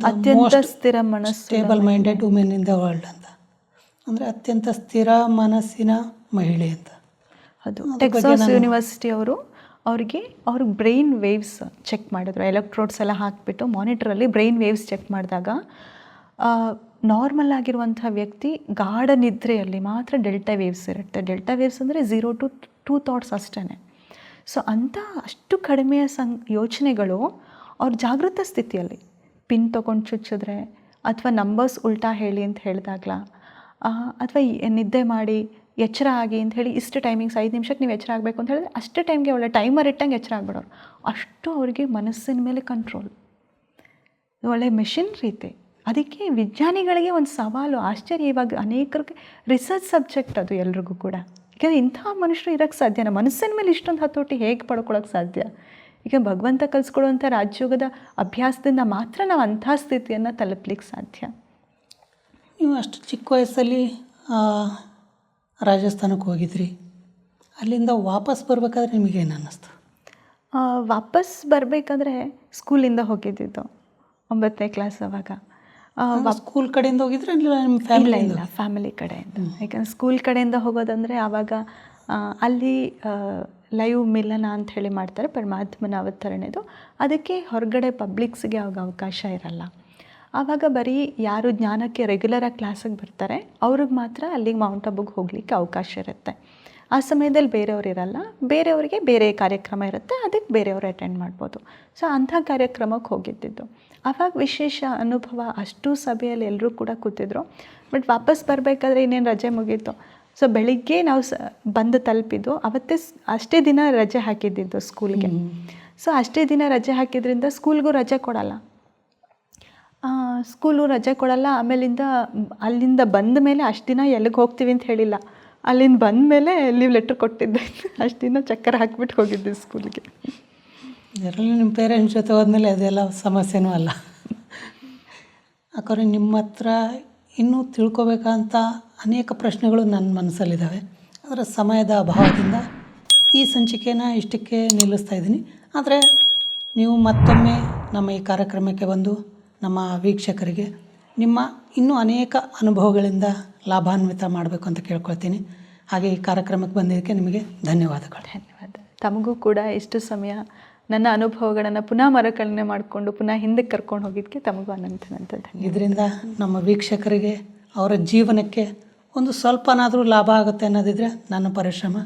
ಅತ್ಯಂತ ಸ್ಥಿರ ಮನಸ್ಸು, stable minded women in the world ಅಂತ. ಅಂದರೆ ಅತ್ಯಂತ ಸ್ಥಿರ ಮನಸ್ಸಿನ ಮಹಿಳೆ ಅಂತ. ಅದು ಟೆಕ್ಸಾಸ್ ಯೂನಿವರ್ಸಿಟಿ ಅವರು ಅವ್ರಿಗೆ ಬ್ರೈನ್ ವೇವ್ಸ್ ಚೆಕ್ ಮಾಡಿದ್ರು. ಎಲೆಕ್ಟ್ರೋಡ್ಸ್ ಎಲ್ಲ ಹಾಕಿಬಿಟ್ಟು ಮಾನಿಟ್ರಲ್ಲಿ ಬ್ರೈನ್ ವೇವ್ಸ್ ಚೆಕ್ ಮಾಡಿದಾಗ ನಾರ್ಮಲ್ ಆಗಿರುವಂಥ ವ್ಯಕ್ತಿ ಗಾಢ ನಿದ್ರೆಯಲ್ಲಿ ಮಾತ್ರ ಡೆಲ್ಟಾ ವೇವ್ಸ್ ಇರುತ್ತೆ. ಡೆಲ್ಟಾ ವೇವ್ಸ್ ಅಂದರೆ 0 to 2 ಥಾಟ್ಸ್ ಅಷ್ಟೇ. ಸೊ ಅಂಥ ಅಷ್ಟು ಕಡಿಮೆಯ ಯೋಚನೆಗಳು ಅವ್ರ ಜಾಗೃತ ಸ್ಥಿತಿಯಲ್ಲಿ ಪಿನ್ ತೊಗೊಂಡು ಚುಚ್ಚಿದ್ರೆ, ಅಥವಾ ನಂಬರ್ಸ್ ಉಲ್ಟಾ ಹೇಳಿ ಅಂತ ಹೇಳಿದಾಗಲ, ಅಥವಾ ನಿದ್ದೆ ಮಾಡಿ ಎಚ್ಚರ ಆಗಿ ಅಂತ ಹೇಳಿ ಇಷ್ಟು ಟೈಮಿಂಗ್ಸ್ 5 ನಿಮಿಷಕ್ಕೆ ನೀವು ಎಚ್ಚರ ಆಗಬೇಕು ಅಂತ ಹೇಳಿದ್ರೆ ಅಷ್ಟು ಟೈಮ್ಗೆ ಒಳ್ಳೆ ಟೈಮರ್ ಇಟ್ಟಂಗೆ ಎಚ್ಚರ ಆಗ್ಬಿಡೋರು. ಅಷ್ಟು ಅವರಿಗೆ ಮನಸ್ಸಿನ ಮೇಲೆ ಕಂಟ್ರೋಲ್. ಒಳ್ಳೆ ಮೆಷಿನ್ ರೀತಿ. ಅದಕ್ಕೆ ವಿಜ್ಞಾನಿಗಳಿಗೆ ಒಂದು ಸವಾಲು, ಆಶ್ಚರ್ಯ. ಇವಾಗ ಅನೇಕರಿಗೆ ರಿಸರ್ಚ್ ಸಬ್ಜೆಕ್ಟ್ ಅದು ಎಲ್ರಿಗೂ ಕೂಡ. ಯಾಕೆಂದರೆ ಇಂಥ ಮನುಷ್ಯರು ಇರೋಕ್ಕೆ ಸಾಧ್ಯನ? ಮನಸ್ಸಿನ ಮೇಲೆ ಇಷ್ಟೊಂದು ಹತೋಟಿ ಹೇಗೆ ಪಡ್ಕೊಳ್ಳೋಕ್ಕೆ ಸಾಧ್ಯ? ಈಗ ಭಗವಂತ ಕಲಿಸ್ಕೊಡುವಂಥ ರಾಜಯೋಗದ ಅಭ್ಯಾಸದಿಂದ ಮಾತ್ರ ನಾವು ಅಂಥ ಸ್ಥಿತಿಯನ್ನು ತಲುಪಲಿಕ್ಕೆ ಸಾಧ್ಯ. ನೀವು ಅಷ್ಟು ಚಿಕ್ಕ ವಯಸ್ಸಲ್ಲಿ ರಾಜಸ್ಥಾನಕ್ಕೆ ಹೋಗಿದ್ರಿ. ಅಲ್ಲಿಂದ ವಾಪಸ್ ಬರಬೇಕಾದ್ರೆ ನಿಮಗೇನು ಅನ್ನಿಸ್ತು? ವಾಪಸ್ ಬರಬೇಕಾದ್ರೆ ಸ್ಕೂಲಿಂದ ಹೋಗಿದ್ದಿದ್ದು 9ನೇ ಕ್ಲಾಸ್. ಅವಾಗ ಸ್ಕೂಲ್ ಕಡೆಯಿಂದ ಹೋಗಿದ್ರೆ ನಿಮ್ಮ ಫ್ಯಾಮಿಲಿ? ಇಲ್ಲ, ಫ್ಯಾಮಿಲಿ ಕಡೆಯಿಂದ. ಯಾಕಂದರೆ ಸ್ಕೂಲ್ ಕಡೆಯಿಂದ ಹೋಗೋದಂದರೆ ಆವಾಗ ಅಲ್ಲಿ ಲೈವ್ ಮಿಲನ ಅಂತ ಹೇಳಿ ಮಾಡ್ತಾರೆ, ಪರಮಾತ್ಮನ ಅವತರಣೆದು. ಅದಕ್ಕೆ ಹೊರಗಡೆ ಪಬ್ಲಿಕ್ಸ್ಗೆ ಆವಾಗ ಅವಕಾಶ ಇರಲ್ಲ. ಆವಾಗ ಬರೀ ಯಾರು ಜ್ಞಾನಕ್ಕೆ ರೆಗ್ಯುಲರಾಗಿ ಕ್ಲಾಸಿಗೆ ಬರ್ತಾರೆ ಅವ್ರಿಗೆ ಮಾತ್ರ ಅಲ್ಲಿಗೆ ಮೌಂಟ್ ಅಬುಗೆ ಹೋಗಲಿಕ್ಕೆ ಅವಕಾಶ ಇರುತ್ತೆ. ಆ ಸಮಯದಲ್ಲಿ ಬೇರೆಯವ್ರು ಇರಲ್ಲ, ಬೇರೆಯವರಿಗೆ ಬೇರೆ ಕಾರ್ಯಕ್ರಮ ಇರುತ್ತೆ, ಅದಕ್ಕೆ ಬೇರೆಯವರು ಅಟೆಂಡ್ ಮಾಡ್ಬೋದು. ಸೊ ಅಂಥ ಕಾರ್ಯಕ್ರಮಕ್ಕೆ ಹೋಗಿದ್ದಿದ್ದು. ಆವಾಗ ವಿಶೇಷ ಅನುಭವ. ಅಷ್ಟು ಸಭೆಯಲ್ಲಿ ಎಲ್ಲರೂ ಕೂಡ ಕೂತಿದ್ರು. ಬಟ್ ವಾಪಸ್ ಬರಬೇಕಾದ್ರೆ ಇನ್ನೇನು ರಜೆ ಮುಗೀತು. ಸೊ ಬೆಳಿಗ್ಗೆ ನಾವು ಬಂದು ತಲುಪಿದ್ದು ಅವತ್ತೇ. ಅಷ್ಟೇ ದಿನ ರಜೆ ಹಾಕಿದ್ದಿದ್ದು ಸ್ಕೂಲ್ಗೆ. ಸೊ ಅಷ್ಟೇ ದಿನ ರಜೆ ಹಾಕಿದ್ರಿಂದ ಸ್ಕೂಲ್ಗೂ ರಜೆ ಕೊಡಲ್ಲ. ಸ್ಕೂಲು ರಜೆ ಕೊಡಲ್ಲ. ಆಮೇಲಿಂದ ಅಲ್ಲಿಂದ ಬಂದ ಮೇಲೆ ಅಷ್ಟು ದಿನ ಎಲ್ಲಿಗೆ ಹೋಗ್ತೀವಿ ಅಂತ ಹೇಳಿಲ್ಲ. ಅಲ್ಲಿಂದ ಬಂದ ಮೇಲೆ ಲೀವ್ ಲೆಟ್ರ್ ಕೊಟ್ಟಿದ್ದೆ. ಅಷ್ಟು ದಿನ ಚಕ್ಕರ್ ಹಾಕಿಬಿಟ್ಟು ಹೋಗಿದ್ದೆ ಸ್ಕೂಲಿಗೆ. ಇದರಲ್ಲಿ ನಿಮ್ಮ ಪೇರೆಂಟ್ಸ್ ಜೊತೆ ಹೋದ್ಮೇಲೆ ಅದೆಲ್ಲ ಸಮಸ್ಯೆನೂ ಅಲ್ಲ. ಯಾಕಂದರೆ ನಿಮ್ಮ ಹತ್ರ ಇನ್ನೂ ತಿಳ್ಕೊಬೇಕಂತ ಅನೇಕ ಪ್ರಶ್ನೆಗಳು ನನ್ನ ಮನಸ್ಸಲ್ಲಿದ್ದಾವೆ. ಅದರ ಸಮಯದ ಅಭಾವದಿಂದ ಈ ಸಂಚಿಕೆನ ಇಷ್ಟಕ್ಕೆ ನಿಲ್ಲಿಸ್ತಾ ಇದ್ದೀನಿ. ಆದರೆ ನೀವು ಮತ್ತೊಮ್ಮೆ ನಮ್ಮ ಈ ಕಾರ್ಯಕ್ರಮಕ್ಕೆ ಬಂದು ನಮ್ಮ ವೀಕ್ಷಕರಿಗೆ ನಿಮ್ಮ ಇನ್ನೂ ಅನೇಕ ಅನುಭವಗಳಿಂದ ಲಾಭಾನ್ವಿತ ಮಾಡಬೇಕು ಅಂತ ಕೇಳ್ಕೊಳ್ತೀನಿ. ಹಾಗೆ ಈ ಕಾರ್ಯಕ್ರಮಕ್ಕೆ ಬಂದಿದ್ದಕ್ಕೆ ನಿಮಗೆ ಧನ್ಯವಾದಗಳು. ಧನ್ಯವಾದ. ತಮಗೂ ಕೂಡ ಇಷ್ಟು ಸಮಯ ನನ್ನ ಅನುಭವಗಳನ್ನು ಪುನಃ ಮರುಕಳನೆ ಮಾಡಿಕೊಂಡು ಪುನಃ ಹಿಂದಕ್ಕೆ ಕರ್ಕೊಂಡು ಹೋಗಿದ್ದಕ್ಕೆ ತಮಗೂ ಅನಂತ ಧನ್ಯವಾದ. ಇದರಿಂದ ನಮ್ಮ ವೀಕ್ಷಕರಿಗೆ ಅವರ ಜೀವನಕ್ಕೆ ಒಂದು ಸ್ವಲ್ಪನಾದರೂ ಲಾಭ ಆಗುತ್ತೆ ಅನ್ನೋದಿದ್ರೆ ನನ್ನ ಪರಿಶ್ರಮ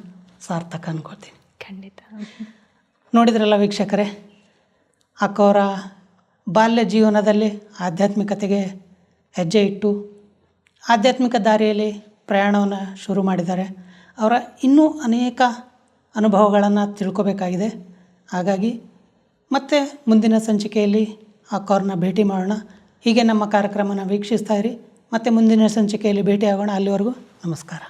ಸಾರ್ಥಕ ಅನ್ಕೊಳ್ತೀನಿ. ಖಂಡಿತ. ನೋಡಿದ್ರಲ್ಲ ವೀಕ್ಷಕರೇ, ಅಕ್ಕವರ ಬಾಲ್ಯ ಜೀವನದಲ್ಲಿ ಆಧ್ಯಾತ್ಮಿಕತೆಗೆ ಹೆಜ್ಜೆ ಇಟ್ಟು ಆಧ್ಯಾತ್ಮಿಕ ದಾರಿಯಲ್ಲಿ ಪ್ರಯಾಣವನ್ನು ಶುರು ಮಾಡಿದ್ದಾರೆ. ಅವರ ಇನ್ನೂ ಅನೇಕ ಅನುಭವಗಳನ್ನು ತಿಳ್ಕೊಬೇಕಾಗಿದೆ. ಹಾಗಾಗಿ ಮತ್ತೆ ಮುಂದಿನ ಸಂಚಿಕೆಯಲ್ಲಿ ಅಕ್ಕವ್ರನ್ನ ಭೇಟಿ ಮಾಡೋಣ. ಹೀಗೆ ನಮ್ಮ ಕಾರ್ಯಕ್ರಮನ ವೀಕ್ಷಿಸ್ತಾ ಇರಿ. ಮತ್ತೆ ಮುಂದಿನ ಸಂಚಿಕೆಯಲ್ಲಿ ಭೇಟಿಯಾಗೋಣ. ಅಲ್ಲಿವರೆಗೂ ನಮಸ್ಕಾರ.